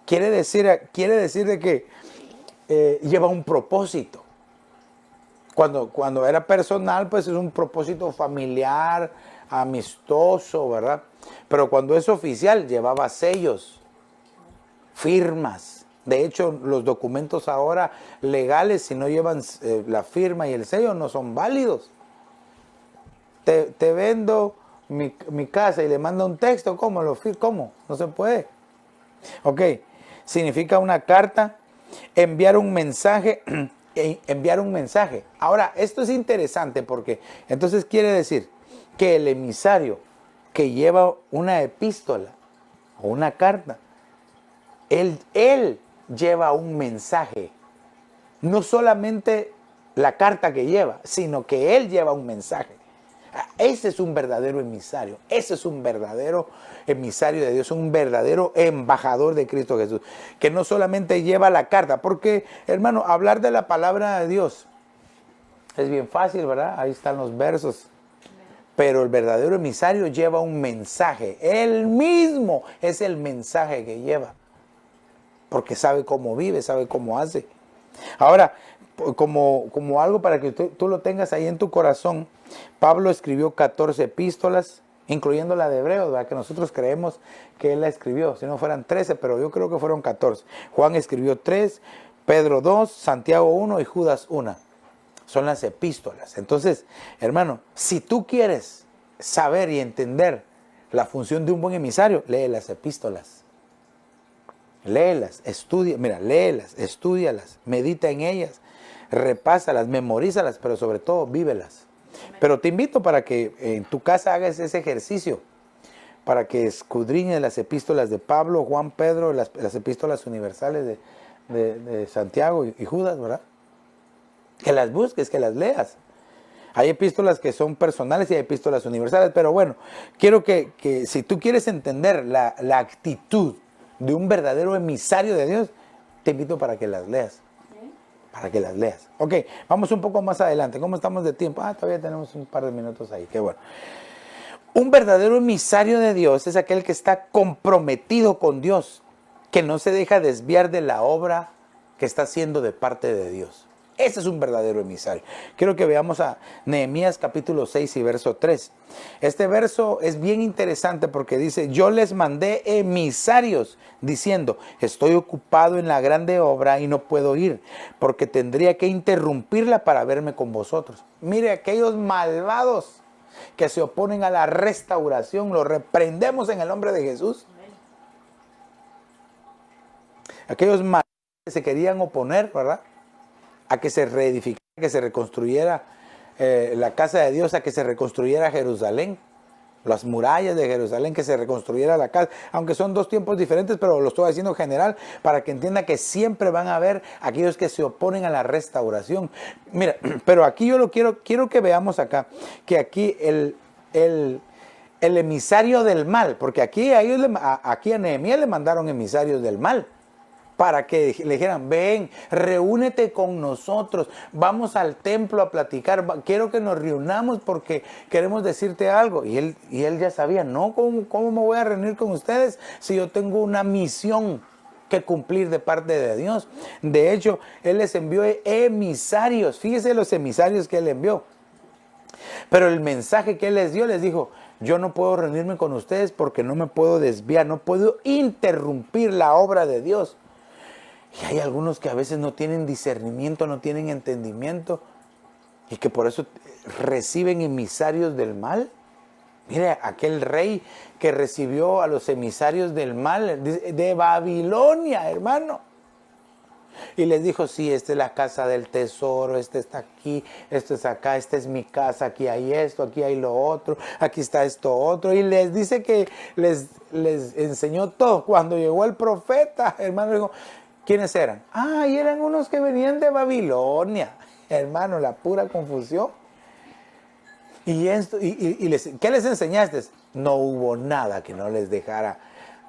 Quiere decir de que lleva un propósito. Cuando era personal, pues es un propósito familiar, amistoso, ¿verdad? Pero cuando es oficial, llevaba sellos, firmas. De hecho, los documentos ahora legales, si no llevan la firma y el sello, no son válidos. Te vendo mi casa y le mando un texto, ¿cómo? ¿Cómo? No se puede. Ok, significa una carta enviar un mensaje, enviar un mensaje. Ahora, esto es interesante porque entonces quiere decir que el emisario que lleva una epístola o una carta, él lleva un mensaje. No solamente la carta que lleva, sino que él lleva un mensaje. Ese es un verdadero emisario. Ese es un verdadero emisario de Dios, un verdadero embajador de Cristo Jesús, que no solamente lleva la carta, porque, hermano, hablar de la palabra de Dios es bien fácil, ¿verdad? Ahí están los versos. Pero el verdadero emisario lleva un mensaje. Él mismo es el mensaje que lleva, porque sabe cómo vive, sabe cómo hace. Ahora, como algo para que tú lo tengas ahí en tu corazón, Pablo escribió 14 epístolas, incluyendo la de Hebreos, ¿verdad? Que nosotros creemos que él la escribió, si no fueran 13, pero yo creo que fueron 14. Juan escribió 3, Pedro 2, Santiago 1 y Judas 1. Son las epístolas. Entonces, hermano, si tú quieres saber y entender la función de un buen emisario, lee las epístolas. Léelas, estudia, mira, léelas, estúdialas, medita en ellas, repásalas, memorízalas, pero sobre todo vívelas. Pero te invito para que en tu casa hagas ese ejercicio, para que escudriñes las epístolas de Pablo, Juan, Pedro, las epístolas universales de Santiago y Judas, ¿verdad? Que las busques, que las leas. Hay epístolas que son personales y hay epístolas universales, pero bueno, quiero que si tú quieres entender la actitud de un verdadero emisario de Dios, te invito para que las leas. Para que las leas. Ok, vamos un poco más adelante. ¿Cómo estamos de tiempo? Todavía tenemos un par de minutos ahí. Qué bueno. Un verdadero emisario de Dios es aquel que está comprometido con Dios, que no se deja desviar de la obra que está haciendo de parte de Dios. Ese es un verdadero emisario. Quiero que veamos a Nehemías capítulo 6 y verso 3. Este verso es bien interesante porque dice: yo les mandé emisarios diciendo, estoy ocupado en la grande obra y no puedo ir, porque tendría que interrumpirla para verme con vosotros. Mire, aquellos malvados que se oponen a la restauración, los reprendemos en el nombre de Jesús. Aquellos malvados que se querían oponer, ¿verdad?, a que se reedificara, que se reconstruyera la casa de Dios, a que se reconstruyera Jerusalén, las murallas de Jerusalén, que se reconstruyera la casa, aunque son dos tiempos diferentes, pero lo estoy haciendo general para que entienda que siempre van a haber aquellos que se oponen a la restauración. Mira, pero aquí yo quiero que veamos acá, que aquí el emisario del mal, porque aquí a Nehemías le mandaron emisarios del mal, para que le dijeran, ven, reúnete con nosotros, vamos al templo a platicar, quiero que nos reunamos porque queremos decirte algo. Y él ya sabía, no, ¿cómo me voy a reunir con ustedes si yo tengo una misión que cumplir de parte de Dios? De hecho, él les envió emisarios, fíjese los emisarios que él envió. Pero el mensaje que él les dio, les dijo, yo no puedo reunirme con ustedes porque no me puedo desviar, no puedo interrumpir la obra de Dios. Y hay algunos que a veces no tienen discernimiento, no tienen entendimiento, y que por eso reciben emisarios del mal. Mire, aquel rey que recibió a los emisarios del mal de Babilonia, hermano. Y les dijo, sí, esta es la casa del tesoro, este está aquí, esto es acá, esta es mi casa, aquí hay esto, aquí hay lo otro, aquí está esto otro. Y les dice que les enseñó todo. Cuando llegó el profeta, hermano, dijo, ¿quiénes eran? Y eran unos que venían de Babilonia. Hermano, la pura confusión. ¿Y qué les enseñaste? No hubo nada que no les dejara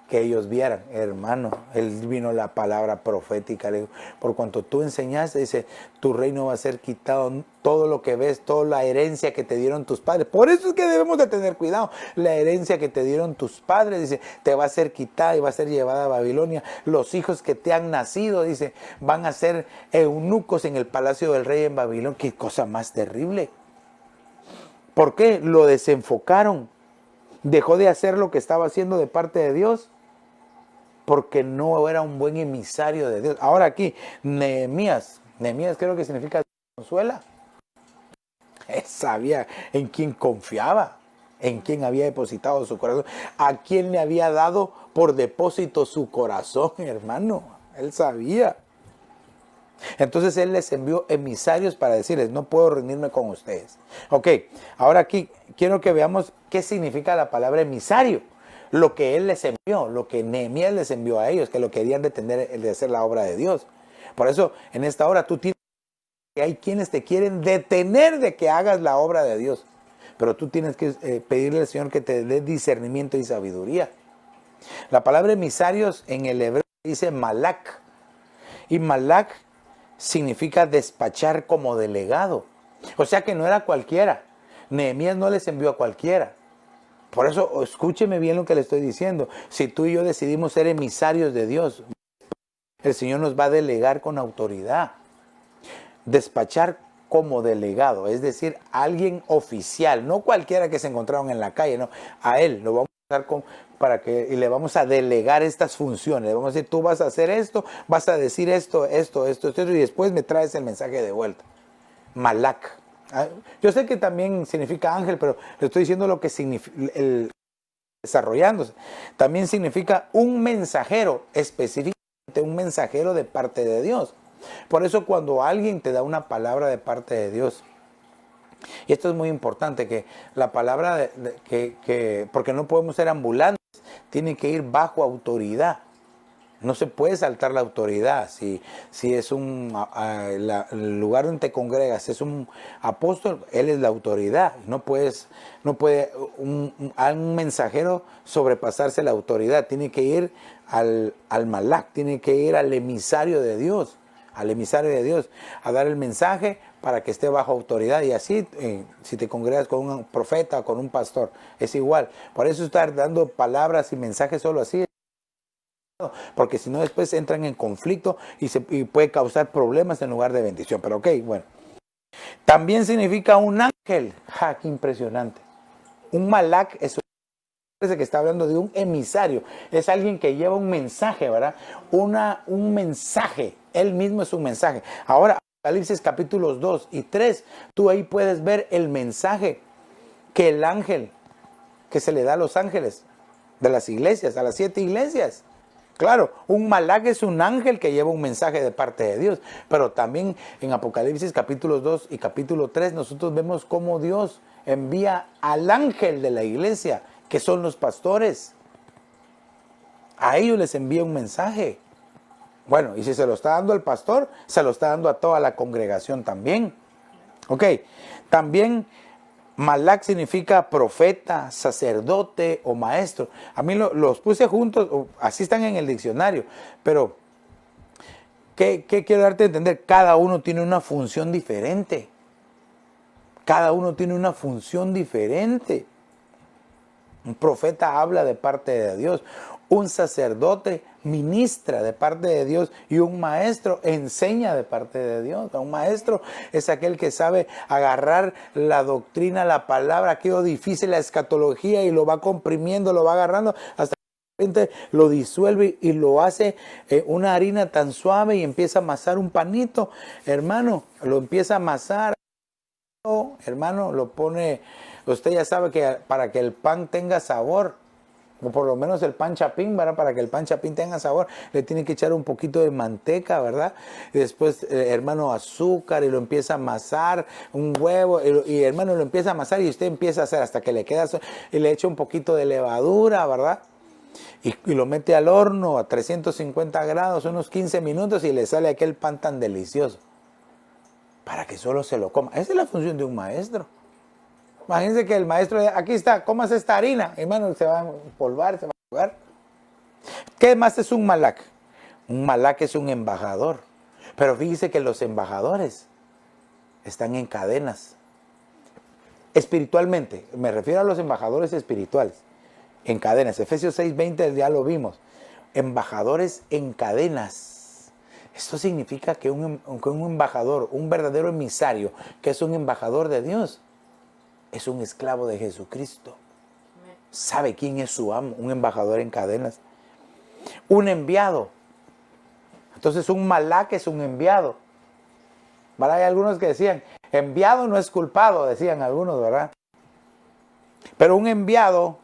que ellos vieran, hermano. Él vino la palabra profética, le dijo, por cuanto tú enseñaste, dice, tu reino va a ser quitado, todo lo que ves, toda la herencia que te dieron tus padres. Por eso es que debemos de tener cuidado. La herencia que te dieron tus padres, dice, te va a ser quitada y va a ser llevada a Babilonia. Los hijos que te han nacido, dice, van a ser eunucos en el palacio del rey en Babilonia. Qué cosa más terrible. ¿Por qué? Lo desenfocaron. Dejó de hacer lo que estaba haciendo de parte de Dios porque no era un buen emisario de Dios. Ahora aquí, Nehemías creo que significa consuela. Él sabía en quién confiaba, en quién había depositado su corazón, a quién le había dado por depósito su corazón, hermano. Él sabía. Entonces Él les envió emisarios para decirles, no puedo reunirme con ustedes. Ok, ahora aquí quiero que veamos qué significa la palabra emisario. Lo que Él les envió, lo que Nehemías les envió a ellos, que lo querían de hacer la obra de Dios. Por eso, en esta hora tú tienes que hay quienes te quieren detener de que hagas la obra de Dios. Pero tú tienes que pedirle al Señor que te dé discernimiento y sabiduría. La palabra emisarios en el hebreo dice malak. Y malak significa despachar como delegado. O sea que no era cualquiera. Nehemías no les envió a cualquiera. Por eso, escúcheme bien lo que le estoy diciendo. Si tú y yo decidimos ser emisarios de Dios, el Señor nos va a delegar con autoridad. Despachar como delegado, es decir, alguien oficial, no cualquiera que se encontraron en la calle, no, a Él lo vamos a usar y le vamos a delegar estas funciones. Le vamos a decir, tú vas a hacer esto, vas a decir esto, y después me traes el mensaje de vuelta. Malak. Yo sé que también significa ángel, pero le estoy diciendo lo que significa desarrollándose. También significa un mensajero, específicamente un mensajero de parte de Dios. Por eso cuando alguien te da una palabra de parte de Dios, y esto es muy importante, que la palabra, porque no podemos ser ambulantes, tiene que ir bajo autoridad. No se puede saltar la autoridad. Si es el lugar donde te congregas, es un apóstol, él es la autoridad. No puede un mensajero sobrepasarse la autoridad. Tiene que ir al malak, tiene que ir al emisario de Dios. Al emisario de Dios, a dar el mensaje para que esté bajo autoridad. Y así, si te congregas con un profeta o con un pastor, es igual. Por eso estar dando palabras y mensajes solo así, porque si no después entran en conflicto y puede causar problemas en lugar de bendición. Pero ok, bueno. También significa un ángel. ¡Ja, qué impresionante! Un malak es que está hablando de un emisario, es alguien que lleva un mensaje, ¿verdad? Un mensaje, él mismo es un mensaje. Ahora, Apocalipsis capítulos 2 y 3, tú ahí puedes ver el mensaje que el ángel, que se le da a los ángeles de las iglesias, a las 7 iglesias. Claro, un malak es un ángel que lleva un mensaje de parte de Dios, pero también en Apocalipsis capítulos 2 y capítulo 3 nosotros vemos cómo Dios envía al ángel de la iglesia, que son los pastores. A ellos les envía un mensaje. Bueno, y si se lo está dando al pastor, se lo está dando a toda la congregación también. Ok, también malak significa profeta, sacerdote o maestro. A mí los puse juntos, así están en el diccionario, pero ¿qué quiero darte a entender? Cada uno tiene una función diferente. Cada uno tiene una función diferente. Un profeta habla de parte de Dios. Un sacerdote ministra de parte de Dios. Y un maestro enseña de parte de Dios. Un maestro es aquel que sabe agarrar la doctrina, la palabra, aquello difícil, la escatología, y lo va comprimiendo, lo va agarrando hasta que de repente lo disuelve y lo hace una harina tan suave y empieza a amasar un panito. Hermano, lo empieza a amasar. Hermano, lo pone, usted ya sabe que para que el pan tenga sabor, o por lo menos el pan chapín, ¿verdad? Para que el pan chapín tenga sabor, le tiene que echar un poquito de manteca, ¿verdad? Y después, hermano, azúcar, y lo empieza a amasar, un huevo, y hermano, lo empieza a amasar, y usted empieza a hacer hasta que le queda, y le echa un poquito de levadura, ¿verdad? Y lo mete al horno a 350 grados, unos 15 minutos, y le sale aquel pan tan delicioso, para que solo se lo coma. Esa es la función de un maestro. Imagínense que el maestro, aquí está, comas esta harina, hermano, se va a empolvar, se va a jugar. ¿Qué más es un malak? Un malak es un embajador. Pero fíjese que los embajadores están en cadenas. Espiritualmente, me refiero a los embajadores espirituales, en cadenas. Efesios 6:20 ya lo vimos. Embajadores en cadenas. Esto significa que un embajador, un verdadero emisario, que es un embajador de Dios, es un esclavo de Jesucristo. ¿Sabe quién es su amo? Un embajador en cadenas. Un enviado. Entonces un malak es un enviado. ¿Verdad? Hay algunos que decían, enviado no es culpado, decían algunos, ¿verdad? Pero un enviado,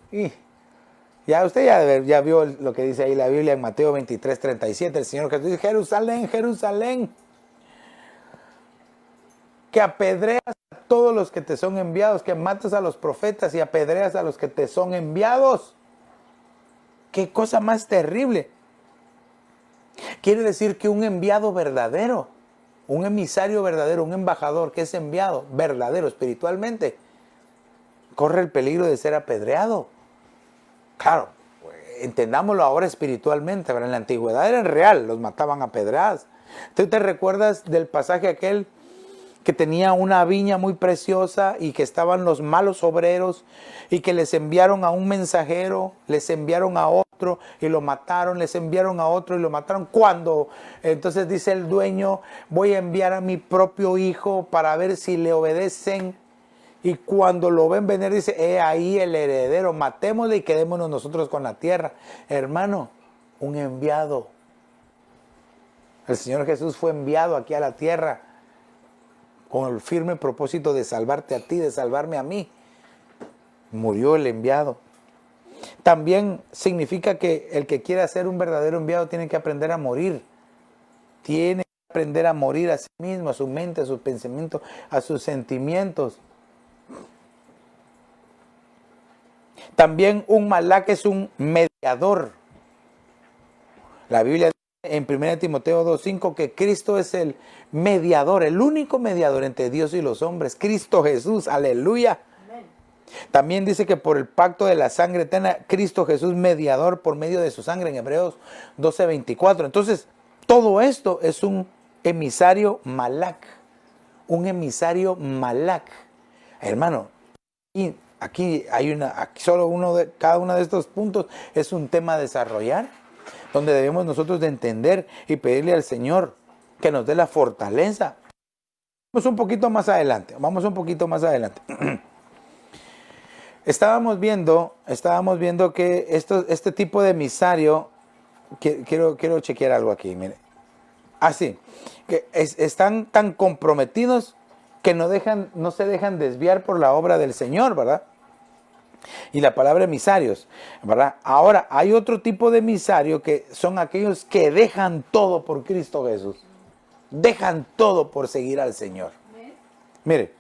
ya usted ya vio lo que dice ahí la Biblia en Mateo 23:37, el Señor Jesús dice, Jerusalén, Jerusalén, que apedreas a todos los que te son enviados, que matas a los profetas y apedreas a los que te son enviados. ¡Qué cosa más terrible! Quiere decir que un enviado verdadero, un emisario verdadero, un embajador que es enviado verdadero espiritualmente, corre el peligro de ser apedreado. Claro, entendámoslo ahora espiritualmente, pero en la antigüedad era real, los mataban a pedradas. ¿Tú te recuerdas del pasaje aquel que tenía una viña muy preciosa y que estaban los malos obreros y que les enviaron a un mensajero, les enviaron a otro y lo mataron, les enviaron a otro y lo mataron? Cuando entonces dice el dueño, voy a enviar a mi propio hijo para ver si le obedecen, y cuando lo ven venir dice, he ahí el heredero, matémosle y quedémonos nosotros con la tierra. Hermano, un enviado. El Señor Jesús fue enviado aquí a la tierra con el firme propósito de salvarte a ti, de salvarme a mí. Murió el enviado. También significa que el que quiera ser un verdadero enviado tiene que aprender a morir. Tiene que aprender a morir a sí mismo, a su mente, a sus pensamientos, a sus sentimientos. También un malak es un mediador. La Biblia dice en 1 Timoteo 2:5 que Cristo es el mediador, el único mediador entre Dios y los hombres. Cristo Jesús, aleluya. Amén. También dice que por el pacto de la sangre eterna, Cristo Jesús mediador por medio de su sangre en Hebreos 12:24. Entonces, todo esto es un emisario malak. Un emisario malak. Hermano, y aquí hay solo cada uno de estos puntos es un tema a desarrollar, donde debemos nosotros de entender y pedirle al Señor que nos dé la fortaleza. Vamos un poquito más adelante. Estábamos viendo que este tipo de emisario, quiero chequear algo aquí, mire. Así, que están tan comprometidos que no se dejan desviar por la obra del Señor, ¿verdad? Y la palabra emisarios, ¿verdad? Ahora, hay otro tipo de emisario que son aquellos que dejan todo por Cristo Jesús. Dejan todo por seguir al Señor. Mire,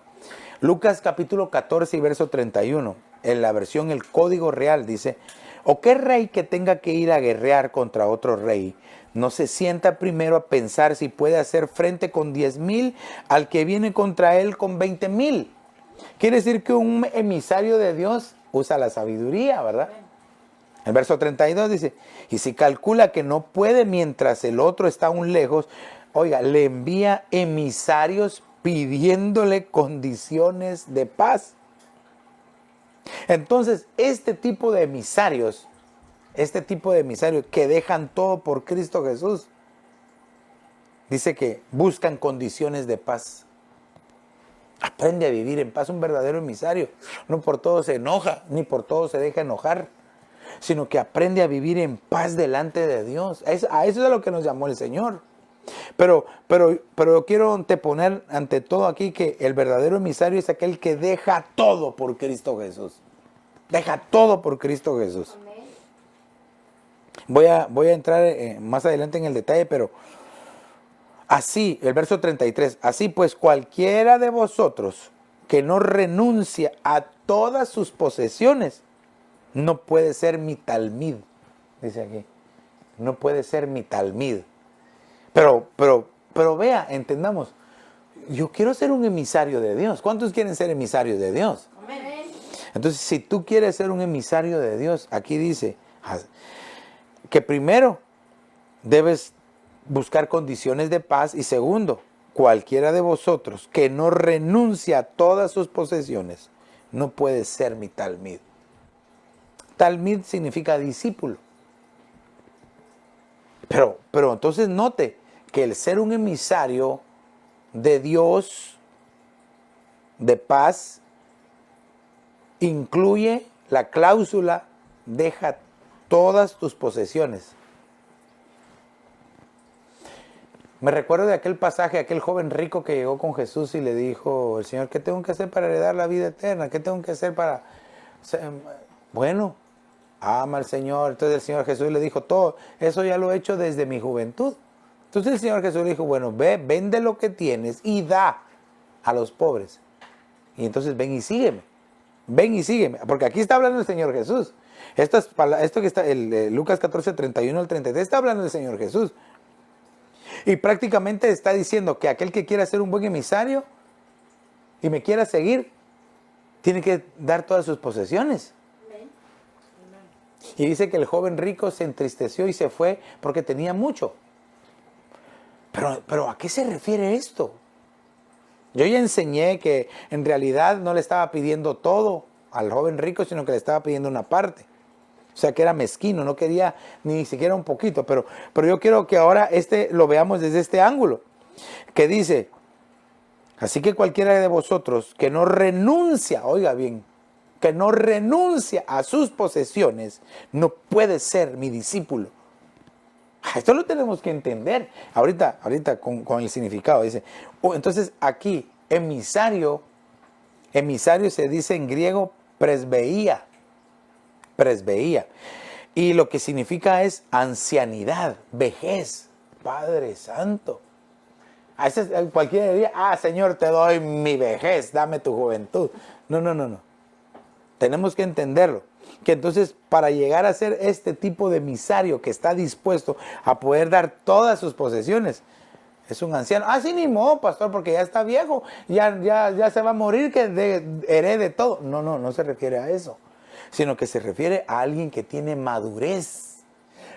Lucas capítulo 14 y verso 31, en la versión El Código Real dice, ¿o qué rey que tenga que ir a guerrear contra otro rey no se sienta primero a pensar si puede hacer frente con 10,000 al que viene contra él con 20,000? Quiere decir que un emisario de Dios usa la sabiduría, ¿verdad? El verso 32 dice, y si calcula que no puede mientras el otro está aún lejos, oiga, le envía emisarios pidiéndole condiciones de paz. Entonces, este tipo de emisarios que dejan todo por Cristo Jesús, dice que buscan condiciones de paz. Aprende a vivir en paz. Un verdadero emisario no por todo se enoja, ni por todo se deja enojar, sino que aprende a vivir en paz delante de Dios. A eso es a lo que nos llamó el Señor. Pero quiero anteponer ante todo aquí que el verdadero emisario es aquel que deja todo por Cristo Jesús. Deja todo por Cristo Jesús. Amén. Voy a entrar más adelante en el detalle, pero así, el verso 33, así pues cualquiera de vosotros que no renuncia a todas sus posesiones, no puede ser mi talmid, dice aquí, no puede ser mi talmid. Pero vea, entendamos, yo quiero ser un emisario de Dios. ¿Cuántos quieren ser emisarios de Dios? Amén. Entonces, si tú quieres ser un emisario de Dios, aquí dice que primero debes buscar condiciones de paz y segundo, cualquiera de vosotros que no renuncia a todas sus posesiones, no puede ser mi talmid. Talmid significa discípulo. Pero entonces note que el ser un emisario de Dios, de paz, incluye la cláusula, deja todas tus posesiones. Me recuerdo de aquel pasaje, aquel joven rico que llegó con Jesús y le dijo, el Señor, ¿qué tengo que hacer para heredar la vida eterna? ¿Qué tengo que hacer para...? Bueno, ama al Señor. Entonces el Señor Jesús le dijo, todo eso ya lo he hecho desde mi juventud. Entonces el Señor Jesús le dijo, bueno, ve, vende lo que tienes y da. a los pobres. Y entonces ven y sígueme. Ven y sígueme. Porque aquí está hablando el Señor Jesús. Esto que está, Lucas 14, 31 al 33, está hablando el Señor Jesús. Y prácticamente está diciendo que aquel que quiera ser un buen emisario y me quiera seguir, tiene que dar todas sus posesiones. Y dice que el joven rico se entristeció y se fue porque tenía mucho. Pero ¿a qué se refiere esto? Yo ya enseñé que en realidad no le estaba pidiendo todo al joven rico, sino que le estaba pidiendo una parte. O sea, que era mezquino, no quería ni siquiera un poquito. Pero yo quiero que ahora lo veamos desde este ángulo. Que dice, así que cualquiera de vosotros que no renuncia, oiga bien, que no renuncia a sus posesiones, no puede ser mi discípulo. Esto lo tenemos que entender. Ahorita con el significado. Dice, entonces aquí, emisario se dice en griego presbeía. Presbeía. Y lo que significa es ancianidad, vejez. Padre Santo. A veces cualquiera diría, Señor, te doy mi vejez, dame tu juventud. No. Tenemos que entenderlo. Que entonces para llegar a ser este tipo de emisario que está dispuesto a poder dar todas sus posesiones, es un anciano. Sí, ni modo, pastor, porque ya está viejo, ya se va a morir, que herede todo. No se refiere a eso, sino que se refiere a alguien que tiene madurez,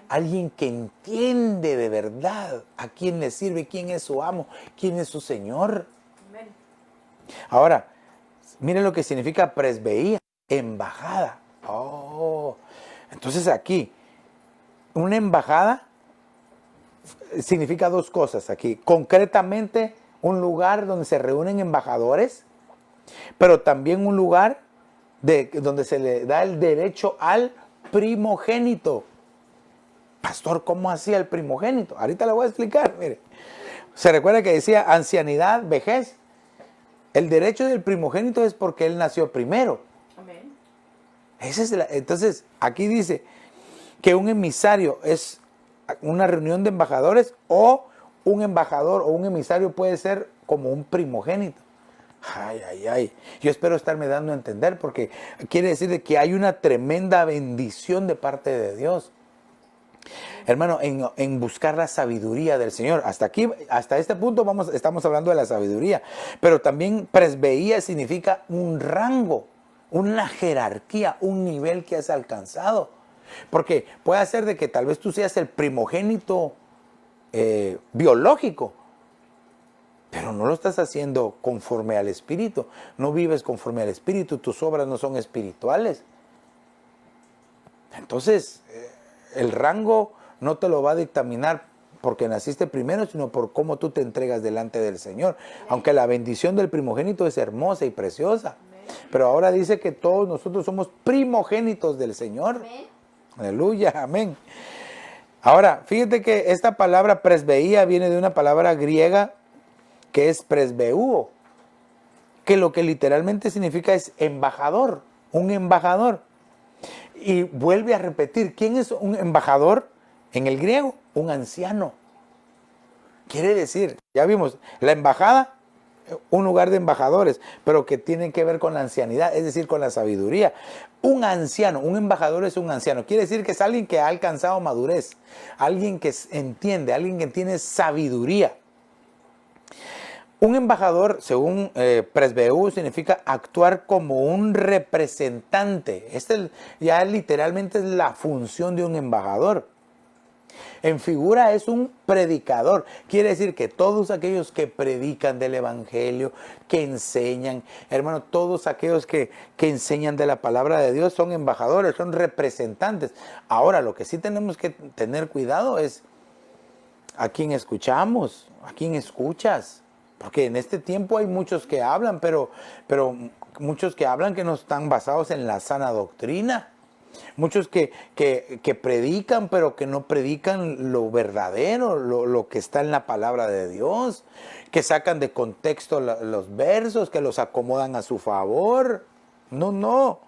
alguien que entiende de verdad a quién le sirve, quién es su amo, quién es su Señor. Amén. Ahora, miren lo que significa presbeía, embajada. Entonces aquí, una embajada significa dos cosas aquí. Concretamente, un lugar donde se reúnen embajadores, pero también un lugar donde se le da el derecho al primogénito. Pastor, ¿cómo hacía el primogénito? Ahorita le voy a explicar, mire. Se recuerda que decía ancianidad, vejez. El derecho del primogénito es porque él nació primero. Amén. Entonces, aquí dice que un emisario es una reunión de embajadores, o un embajador o un emisario puede ser como un primogénito. Yo espero estarme dando a entender, porque quiere decir que hay una tremenda bendición de parte de Dios. Hermano, en buscar la sabiduría del Señor. Hasta este punto estamos hablando de la sabiduría. Pero también presbeía significa un rango, una jerarquía, un nivel que has alcanzado. Porque puede ser de que tal vez tú seas el primogénito biológico, pero no lo estás haciendo conforme al Espíritu. No vives conforme al Espíritu, tus obras no son espirituales. Entonces, el rango no te lo va a dictaminar porque naciste primero, sino por cómo tú te entregas delante del Señor. Aunque la bendición del primogénito es hermosa y preciosa. Pero ahora dice que todos nosotros somos primogénitos del Señor. Amén. Aleluya, amén. Ahora, fíjate que esta palabra presbeía viene de una palabra griega que es presbeuo, que lo que literalmente significa es embajador, un embajador. Y vuelve a repetir, ¿quién es un embajador en el griego? Un anciano. Quiere decir, ya vimos, la embajada, un lugar de embajadores, pero que tienen que ver con la ancianidad, es decir, con la sabiduría. Un anciano, un embajador es un anciano. Quiere decir que es alguien que ha alcanzado madurez, alguien que entiende, alguien que tiene sabiduría. Un embajador, según presbeu, significa actuar como un representante. Ya literalmente es la función de un embajador. En figura es un predicador. Quiere decir que todos aquellos que predican del Evangelio, que enseñan, hermano, todos aquellos que enseñan de la palabra de Dios son embajadores, son representantes. Ahora, lo que sí tenemos que tener cuidado es a quién escuchamos, a quién escuchas. Porque en este tiempo hay muchos que hablan, pero muchos que hablan que no están basados en la sana doctrina. Muchos que predican, pero que no predican lo verdadero, lo que está en la palabra de Dios. Que sacan de contexto los versos, que los acomodan a su favor. No.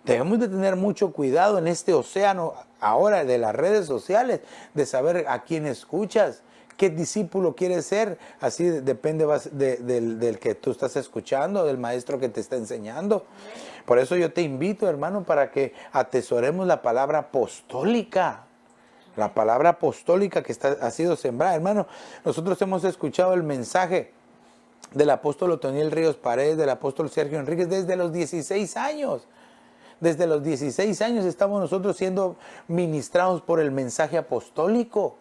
Debemos de tener mucho cuidado en este océano ahora de las redes sociales, de saber a quién escuchas, ¿Qué discípulo quieres ser? Así depende del que tú estás escuchando, del maestro que te está enseñando. Por eso yo te invito, hermano, para que atesoremos la palabra apostólica. La palabra apostólica que ha sido sembrada. Hermano, nosotros hemos escuchado el mensaje del apóstol Otoniel Ríos Paredes, del apóstol Sergio Enríquez, desde los 16 años. Desde los 16 años estamos nosotros siendo ministrados por el mensaje apostólico.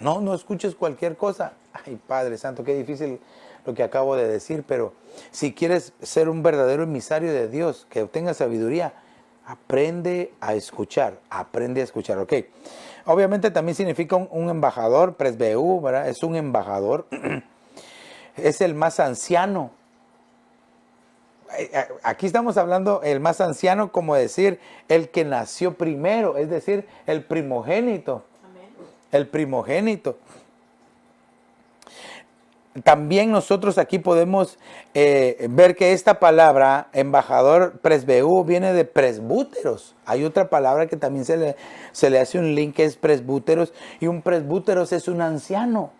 No escuches cualquier cosa. Ay, Padre Santo, qué difícil lo que acabo de decir, pero si quieres ser un verdadero emisario de Dios, que obtenga sabiduría, aprende a escuchar, ¿ok? Obviamente también significa un embajador, presbeú, ¿verdad? Es un embajador, es el más anciano. Aquí estamos hablando el más anciano, como decir el que nació primero, es decir, el primogénito. Amén. El primogénito. También nosotros aquí podemos ver que esta palabra, embajador, presbeú, viene de presbúteros. Hay otra palabra que también se le hace un link, que es presbúteros, y un presbúteros es un anciano,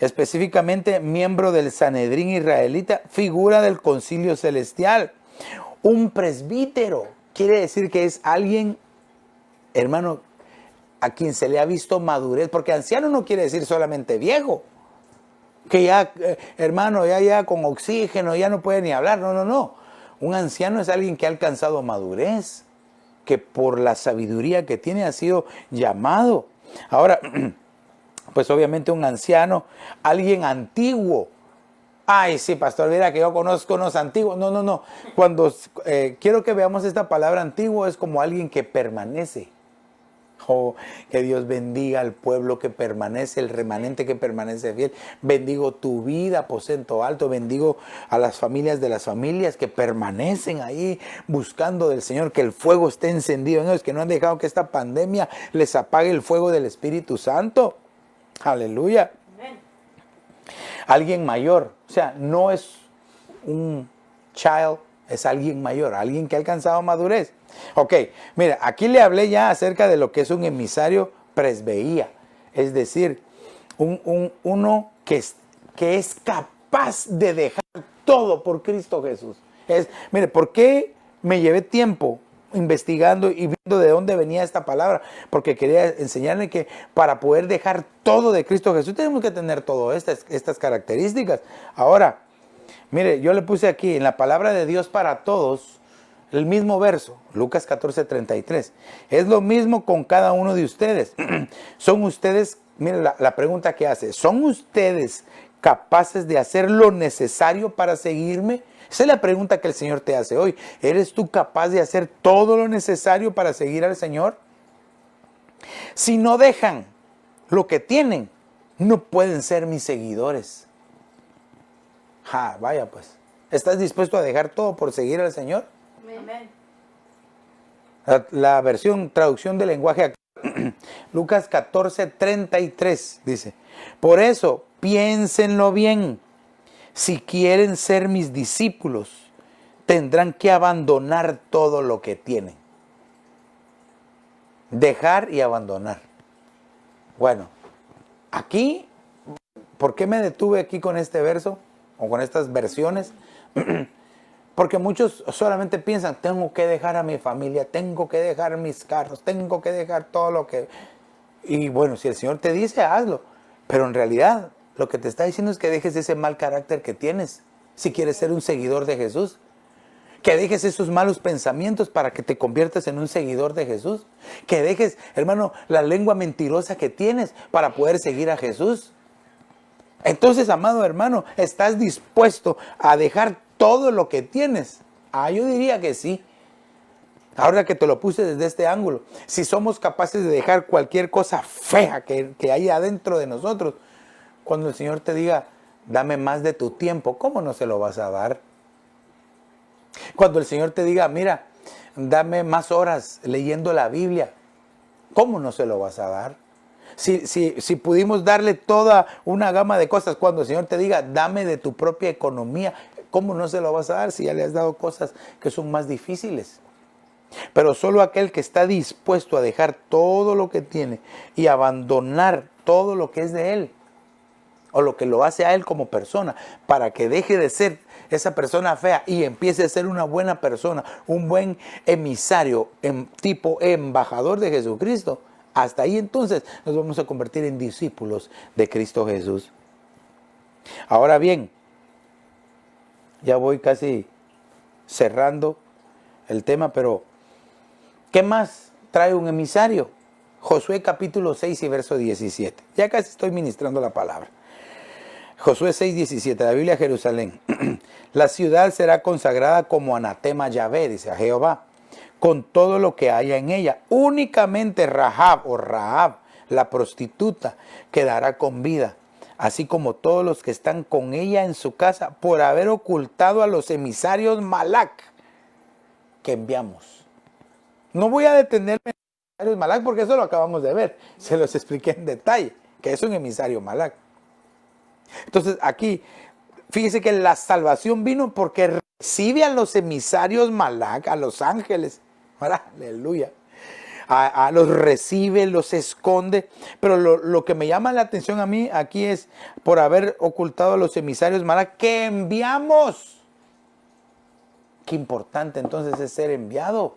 específicamente miembro del Sanedrín israelita, figura del concilio celestial. Un presbítero quiere decir que es alguien, hermano, a quien se le ha visto madurez, porque anciano no quiere decir solamente viejo, que ya, hermano, ya con oxígeno, ya no puede ni hablar, no. Un anciano es alguien que ha alcanzado madurez, que por la sabiduría que tiene ha sido llamado. Ahora, pues obviamente un anciano, alguien antiguo. Ay, sí, pastor, mira que yo conozco unos antiguos. No. Cuando quiero que veamos esta palabra antiguo, es como alguien que permanece. Oh, que Dios bendiga al pueblo que permanece, el remanente que permanece fiel. Bendigo tu vida, aposento alto. Bendigo a las familias de las familias que permanecen ahí buscando del Señor, que el fuego esté encendido en ellos, que no han dejado que esta pandemia les apague el fuego del Espíritu Santo. Aleluya. Amén. Alguien mayor, o sea, no es un child, es alguien mayor, alguien que ha alcanzado madurez. Ok, mira, aquí le hablé ya acerca de lo que es un emisario presbeía, es decir, uno que es capaz de dejar todo por Cristo Jesús. Mire, ¿por qué me llevé tiempo investigando y viendo de dónde venía esta palabra? Porque quería enseñarle que para poder dejar todo de Cristo Jesús tenemos que tener todas estas características. Ahora, mire, yo le puse aquí en la palabra de Dios para todos el mismo verso, Lucas 14:33. Es lo mismo con cada uno de ustedes. Son ustedes, mire la pregunta que hace, ¿son ustedes capaces de hacer lo necesario para seguirme? Esa es la pregunta que el Señor te hace hoy. ¿Eres tú capaz de hacer todo lo necesario para seguir al Señor? Si no dejan lo que tienen, no pueden ser mis seguidores. Vaya pues. ¿Estás dispuesto a dejar todo por seguir al Señor? Amén. La versión, traducción del lenguaje actual, Lucas 14:33 dice, por eso piénsenlo bien. Si quieren ser mis discípulos, tendrán que abandonar todo lo que tienen. Dejar y abandonar. Bueno, aquí, ¿por qué me detuve aquí con este verso o con estas versiones? Porque muchos solamente piensan, tengo que dejar a mi familia, tengo que dejar mis carros, tengo que dejar todo lo que... Y bueno, si el Señor te dice, hazlo. Pero en realidad, lo que te está diciendo es que dejes ese mal carácter que tienes, si quieres ser un seguidor de Jesús. Que dejes esos malos pensamientos para que te conviertas en un seguidor de Jesús. Que dejes, hermano, la lengua mentirosa que tienes para poder seguir a Jesús. Entonces, amado hermano, ¿estás dispuesto a dejar todo lo que tienes? Yo diría que sí. Ahora que te lo puse desde este ángulo, si somos capaces de dejar cualquier cosa fea que hay adentro de nosotros, cuando el Señor te diga, dame más de tu tiempo, ¿cómo no se lo vas a dar? Cuando el Señor te diga, mira, dame más horas leyendo la Biblia, ¿cómo no se lo vas a dar? Si pudimos darle toda una gama de cosas, cuando el Señor te diga, dame de tu propia economía, ¿cómo no se lo vas a dar si ya le has dado cosas que son más difíciles? Pero solo aquel que está dispuesto a dejar todo lo que tiene y abandonar todo lo que es de él, o lo que lo hace a él como persona, para que deje de ser esa persona fea y empiece a ser una buena persona, un buen emisario, tipo embajador de Jesucristo. Hasta ahí entonces nos vamos a convertir en discípulos de Cristo Jesús. Ahora bien, ya voy casi cerrando el tema, pero ¿qué más trae un emisario? Josué capítulo 6 y verso 17. Ya casi estoy ministrando la palabra. Josué 6:17, la Biblia, Jerusalén. La ciudad será consagrada como anatema Yahvé, dice a Jehová, con todo lo que haya en ella. Únicamente Rahab, la prostituta, quedará con vida, así como todos los que están con ella en su casa, por haber ocultado a los emisarios Malac que enviamos. No voy a detenerme en los emisarios Malac porque eso lo acabamos de ver. Se los expliqué en detalle, que es un emisario Malac. Entonces aquí, fíjese que la salvación vino porque recibe a los emisarios Malac, a los ángeles, aleluya, los recibe, los esconde, pero lo que me llama la atención a mí aquí es por haber ocultado a los emisarios Malac que enviamos. Qué importante entonces es ser enviado.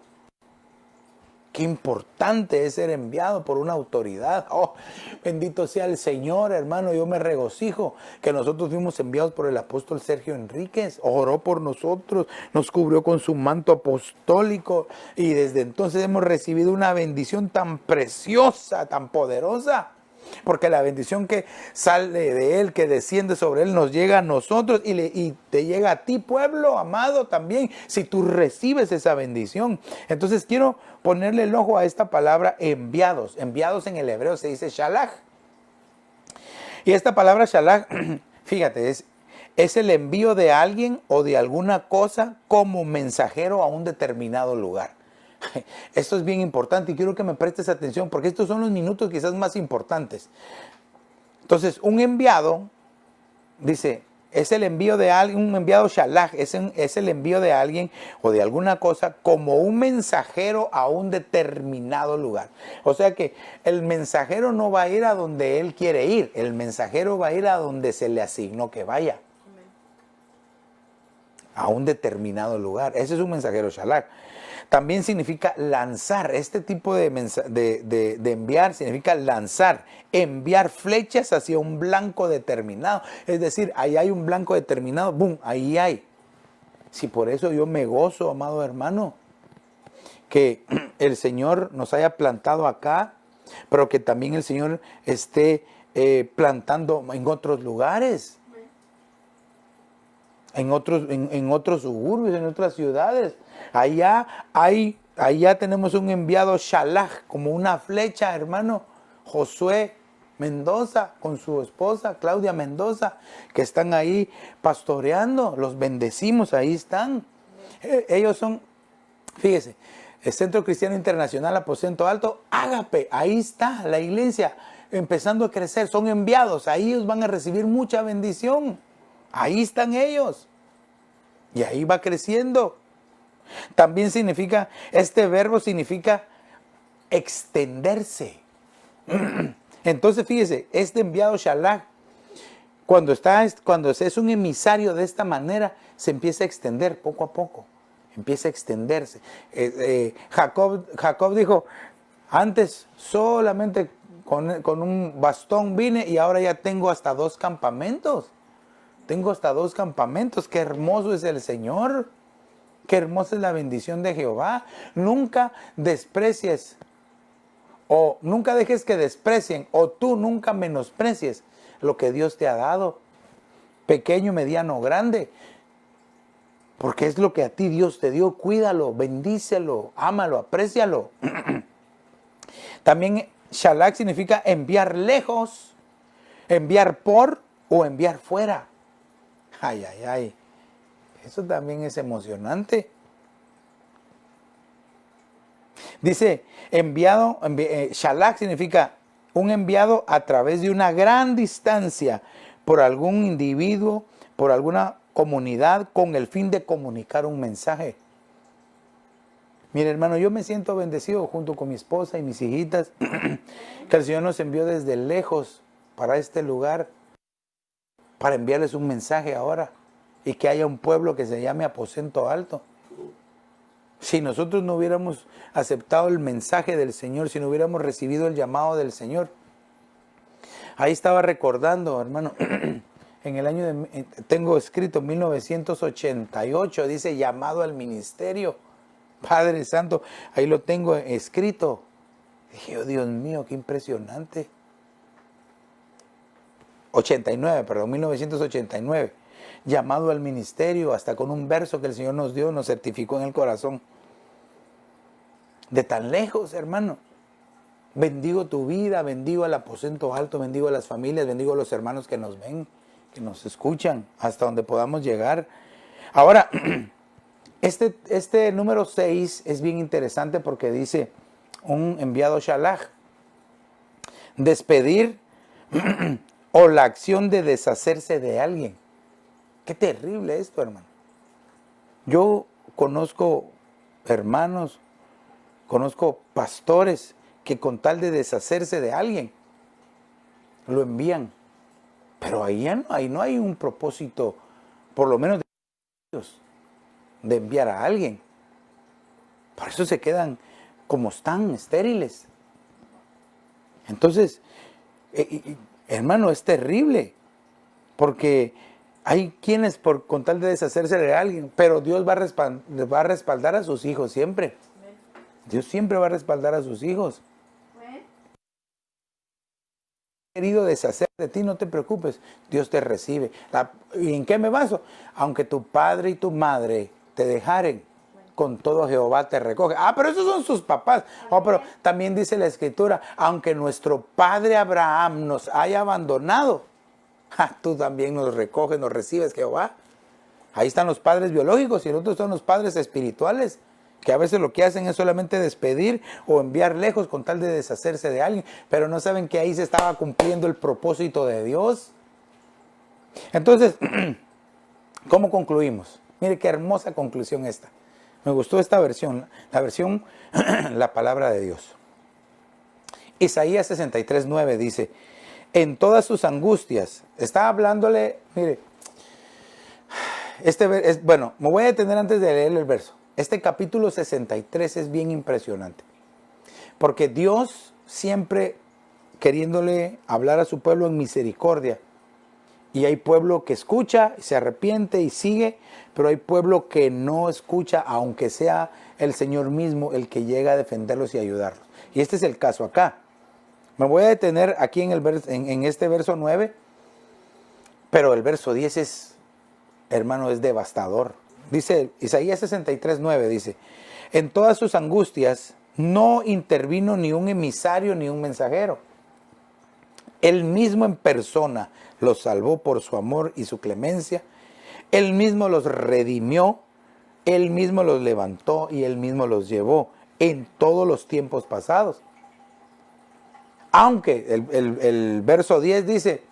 Qué importante es ser enviado por una autoridad. Oh, bendito sea el Señor, hermano. Yo me regocijo que nosotros fuimos enviados por el apóstol Sergio Enríquez. Oró por nosotros, nos cubrió con su manto apostólico y desde entonces hemos recibido una bendición tan preciosa, tan poderosa. Porque la bendición que sale de Él, que desciende sobre Él, nos llega a nosotros y te llega a ti, pueblo amado, también, si tú recibes esa bendición. Entonces quiero ponerle el ojo a esta palabra enviados. Enviados en el hebreo se dice shalach. Y esta palabra shalach, fíjate, es el envío de alguien o de alguna cosa como mensajero a un determinado lugar. Esto es bien importante y quiero que me prestes atención porque estos son los minutos quizás más importantes. Entonces, un enviado, dice, es el envío de alguien, un enviado shalach, es el envío de alguien o de alguna cosa como un mensajero a un determinado lugar. O sea que el mensajero no va a ir a donde él quiere ir, el mensajero va a ir a donde se le asignó que vaya. A un determinado lugar. Ese es un mensajero shalach. También significa lanzar. Este tipo de enviar significa lanzar. Enviar flechas hacia un blanco determinado. Es decir, ahí hay un blanco determinado. ¡Bum! Ahí hay. Si por eso yo me gozo, amado hermano, que el Señor nos haya plantado acá, pero que también el Señor esté plantando en otros lugares. En otros suburbios, en otras ciudades. Allá tenemos un enviado shalach, como una flecha, hermano. Josué Mendoza con su esposa Claudia Mendoza, que están ahí pastoreando. Los bendecimos, ahí están. Ellos son, fíjese, el Centro Cristiano Internacional Aposento Alto, Ágape, ahí está la iglesia empezando a crecer. Son enviados, ahí ellos van a recibir mucha bendición. Ahí están ellos. Y ahí va creciendo. También significa, este verbo significa extenderse. Entonces fíjese, este enviado shalach, cuando es un emisario de esta manera, se empieza a extender poco a poco. Empieza a extenderse. Jacob dijo, antes solamente con un bastón vine y ahora ya tengo hasta 2 campamentos. Tengo hasta 2 campamentos. Qué hermoso es el Señor. Qué hermosa es la bendición de Jehová. Nunca desprecies o nunca dejes que desprecien o tú nunca menosprecies lo que Dios te ha dado. Pequeño, mediano, grande. Porque es lo que a ti Dios te dio. Cuídalo, bendícelo, ámalo, aprécialo. También shalach significa enviar lejos, enviar por o enviar fuera. Ay, ay, ay. Eso también es emocionante. Dice, enviado, shalach significa un enviado a través de una gran distancia por algún individuo, por alguna comunidad, con el fin de comunicar un mensaje. Mire, hermano, yo me siento bendecido junto con mi esposa y mis hijitas, que el Señor nos envió desde lejos para este lugar, para enviarles un mensaje ahora, y que haya un pueblo que se llame Aposento Alto. Si nosotros no hubiéramos aceptado el mensaje del Señor, si no hubiéramos recibido el llamado del Señor. Ahí estaba recordando, hermano, en el año tengo escrito 1988, dice llamado al ministerio. Padre Santo, ahí lo tengo escrito. Dije, oh, Dios mío, qué impresionante. 1989, llamado al ministerio, hasta con un verso que el Señor nos dio, nos certificó en el corazón. De tan lejos, hermano. Bendigo tu vida, bendigo al Aposento Alto, bendigo a las familias, bendigo a los hermanos que nos ven, que nos escuchan, hasta donde podamos llegar. Ahora, este número 6 es bien interesante porque dice un enviado Shalach, despedir o la acción de deshacerse de alguien. Qué terrible esto, hermano. Yo conozco hermanos, conozco pastores que con tal de deshacerse de alguien, lo envían. Pero ahí no hay un propósito, por lo menos de Dios, de enviar a alguien. Por eso se quedan como están, estériles. Entonces, hermano, es terrible. Porque hay quienes con tal de deshacerse de alguien, pero Dios va a respaldar a sus hijos siempre. Dios siempre va a respaldar a sus hijos. Querido deshacer de ti, no te preocupes, Dios te recibe. ¿Y en qué me baso? Aunque tu padre y tu madre te dejaren, con todo Jehová te recoge. Pero esos son sus papás. Pero también dice la Escritura, aunque nuestro padre Abraham nos haya abandonado, tú también nos recoges, nos recibes, Jehová. Ahí están los padres biológicos y los otros son los padres espirituales, que a veces lo que hacen es solamente despedir o enviar lejos con tal de deshacerse de alguien, pero no saben que ahí se estaba cumpliendo el propósito de Dios. Entonces, ¿cómo concluimos? Mire qué hermosa conclusión esta. Me gustó esta versión, la palabra de Dios. Isaías 63:9 dice, en todas sus angustias, está hablándole, mire, bueno, me voy a detener antes de leer el verso. Este capítulo 63 es bien impresionante, porque Dios siempre queriéndole hablar a su pueblo en misericordia, y hay pueblo que escucha, se arrepiente y sigue, pero hay pueblo que no escucha, aunque sea el Señor mismo el que llega a defenderlos y ayudarlos. Y este es el caso acá. Me voy a detener aquí en este verso 9, pero el verso 10 es, hermano, es devastador. Dice Isaías 63:9, dice, en todas sus angustias no intervino ni un emisario ni un mensajero. Él mismo en persona los salvó por su amor y su clemencia. Él mismo los redimió, Él mismo los levantó y Él mismo los llevó en todos los tiempos pasados. Aunque el verso 10 dice,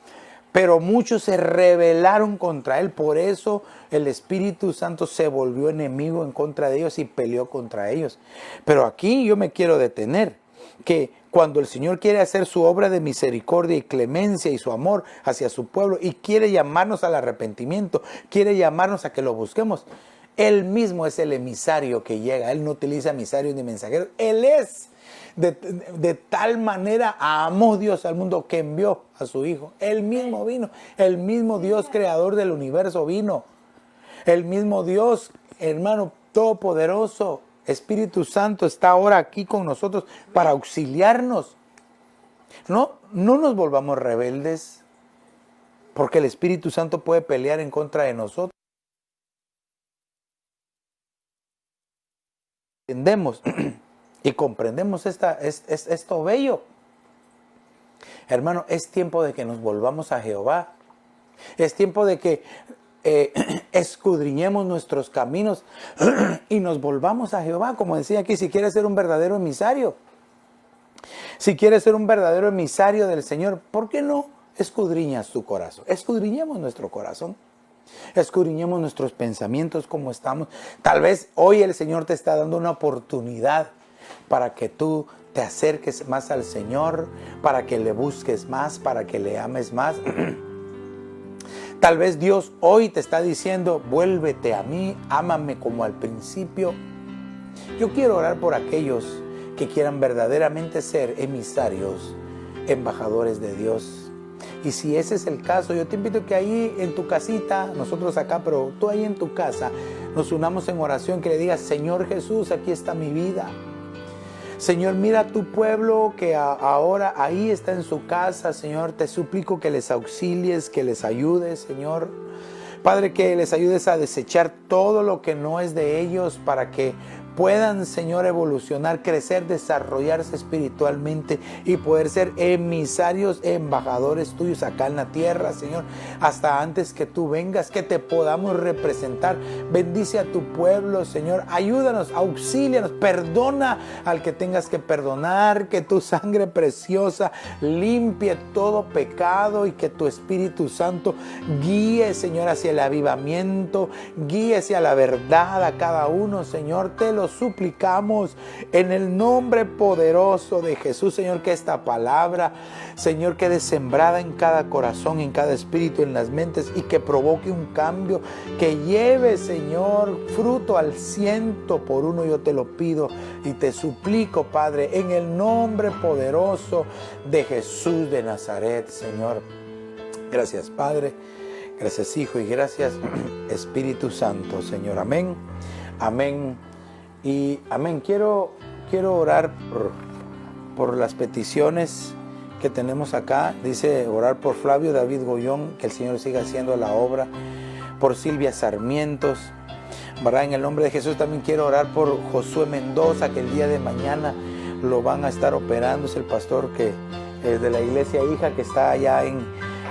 pero muchos se rebelaron contra Él, por eso el Espíritu Santo se volvió enemigo en contra de ellos y peleó contra ellos. Pero aquí yo me quiero detener, que cuando el Señor quiere hacer su obra de misericordia y clemencia y su amor hacia su pueblo y quiere llamarnos al arrepentimiento, quiere llamarnos a que lo busquemos, Él mismo es el emisario que llega. Él no utiliza emisarios ni mensajeros. Él es. De tal manera amó Dios al mundo que envió a su Hijo. Él mismo vino. El mismo Dios creador del universo vino. El mismo Dios, hermano, todopoderoso, Espíritu Santo, está ahora aquí con nosotros para auxiliarnos. No nos volvamos rebeldes, porque el Espíritu Santo puede pelear en contra de nosotros. Entendemos y comprendemos esto bello. Hermano, es tiempo de que nos volvamos a Jehová. Es tiempo de que escudriñemos nuestros caminos y nos volvamos a Jehová. Como decía aquí, si quieres ser un verdadero emisario, si quieres ser un verdadero emisario del Señor, ¿por qué no escudriñas tu corazón? Escudriñemos nuestro corazón. Escudriñemos nuestros pensamientos, cómo estamos. Tal vez hoy el Señor te está dando una oportunidad para que tú te acerques más al Señor, para que le busques más, para que le ames más. Tal vez Dios hoy te está diciendo, vuélvete a mí, ámame como al principio. Yo quiero orar por aquellos que quieran verdaderamente ser emisarios, embajadores de Dios. Y si ese es el caso, yo te invito a que ahí en tu casita, nosotros acá, pero tú ahí en tu casa, nos unamos en oración, que le digas, Señor Jesús, aquí está mi vida. Señor, mira a tu pueblo que ahora ahí está en su casa. Señor, te suplico que les auxilies, que les ayudes, Señor. Padre, que les ayudes a desechar todo lo que no es de ellos para que puedan, Señor, evolucionar, crecer, desarrollarse espiritualmente y poder ser emisarios, embajadores tuyos acá en la tierra, Señor, hasta antes que tú vengas, que te podamos representar. Bendice a tu pueblo, Señor, ayúdanos, auxílianos, perdona al que tengas que perdonar, que tu sangre preciosa limpie todo pecado y que tu Espíritu Santo guíe, Señor, hacia el avivamiento, guíe hacia la verdad a cada uno, Señor, te lo suplicamos en el nombre poderoso de Jesús, Señor, que esta palabra, Señor, quede sembrada en cada corazón, en cada espíritu, en las mentes y que provoque un cambio, que lleve, Señor, fruto al 100%. Yo te lo pido y te suplico, Padre, en el nombre poderoso de Jesús de Nazaret, Señor. Gracias, Padre, gracias, Hijo, y gracias, Espíritu Santo, Señor. Amén, amén y amén. Quiero orar por las peticiones que tenemos acá. Dice orar por Flavio David Goyón, que el Señor siga haciendo la obra. Por Silvia Sarmientos, ¿verdad? En el nombre de Jesús también quiero orar por Josué Mendoza, que el día de mañana lo van a estar operando. Es el pastor que de la iglesia hija que está allá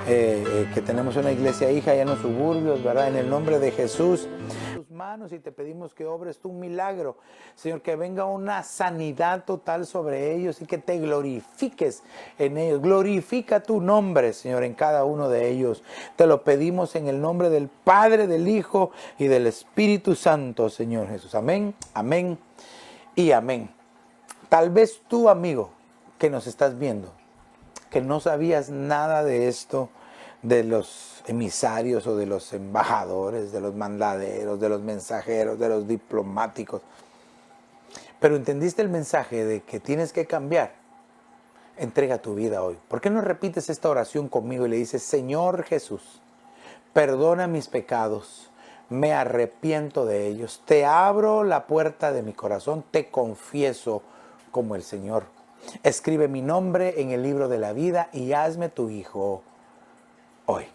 que tenemos una iglesia hija allá en los suburbios, ¿verdad? En el nombre de Jesús, tus manos, y te pedimos que obres tú un milagro, Señor, que venga una sanidad total sobre ellos y que te glorifiques en ellos. Glorifica tu nombre, Señor, en cada uno de ellos. Te lo pedimos en el nombre del Padre, del Hijo y del Espíritu Santo, Señor Jesús. Amén, amén y amén. Tal vez tú, amigo, que nos estás viendo, que no sabías nada de esto, de los emisarios o de los embajadores, de los mandaderos, de los mensajeros, de los diplomáticos, pero entendiste el mensaje de que tienes que cambiar. Entrega tu vida hoy. ¿Por qué no repites esta oración conmigo y le dices, Señor Jesús, perdona mis pecados, me arrepiento de ellos, te abro la puerta de mi corazón, te confieso como el Señor. Escribe mi nombre en el libro de la vida y hazme tu hijo hoy.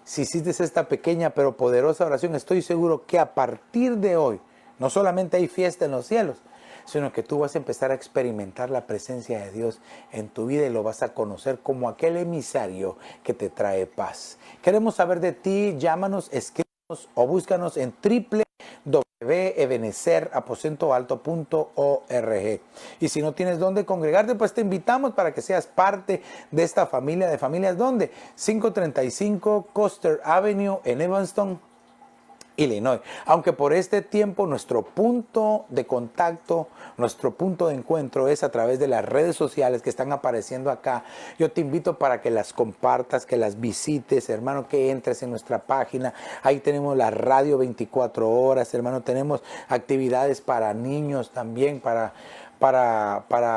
Si hiciste esta pequeña pero poderosa oración, estoy seguro que a partir de hoy no solamente hay fiesta en los cielos, sino que tú vas a empezar a experimentar la presencia de Dios en tu vida y lo vas a conocer como aquel emisario que te trae paz. Queremos saber de ti. Llámanos, escríbenos o búscanos en www.ebenezeraposentoalto.org. Y si no tienes dónde congregarte, pues te invitamos para que seas parte de esta familia de familias. ¿Dónde? 535 Custer Avenue en Evanston, Illinois. Aunque por este tiempo nuestro punto de contacto, nuestro punto de encuentro es a través de las redes sociales que están apareciendo acá. Yo te invito para que las compartas, que las visites, hermano, que entres en nuestra página. Ahí tenemos la radio 24 horas, hermano. Tenemos actividades para niños también, para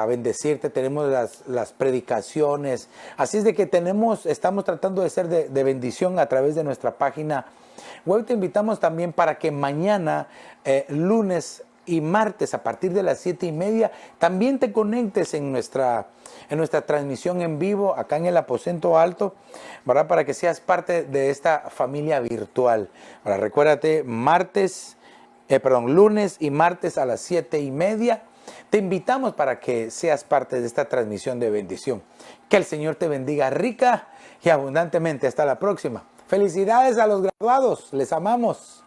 bendecirte. Tenemos las predicaciones. Así es de que estamos tratando de ser de bendición a través de nuestra página web. Te invitamos también para que mañana, lunes y martes, a partir de las 7:30, también te conectes en nuestra transmisión en vivo acá en el Aposento Alto, ¿verdad? Para que seas parte de esta familia virtual. Ahora, recuérdate, lunes y martes a las 7:30. Te invitamos para que seas parte de esta transmisión de bendición. Que el Señor te bendiga rica y abundantemente. Hasta la próxima. Felicidades a los graduados. Les amamos.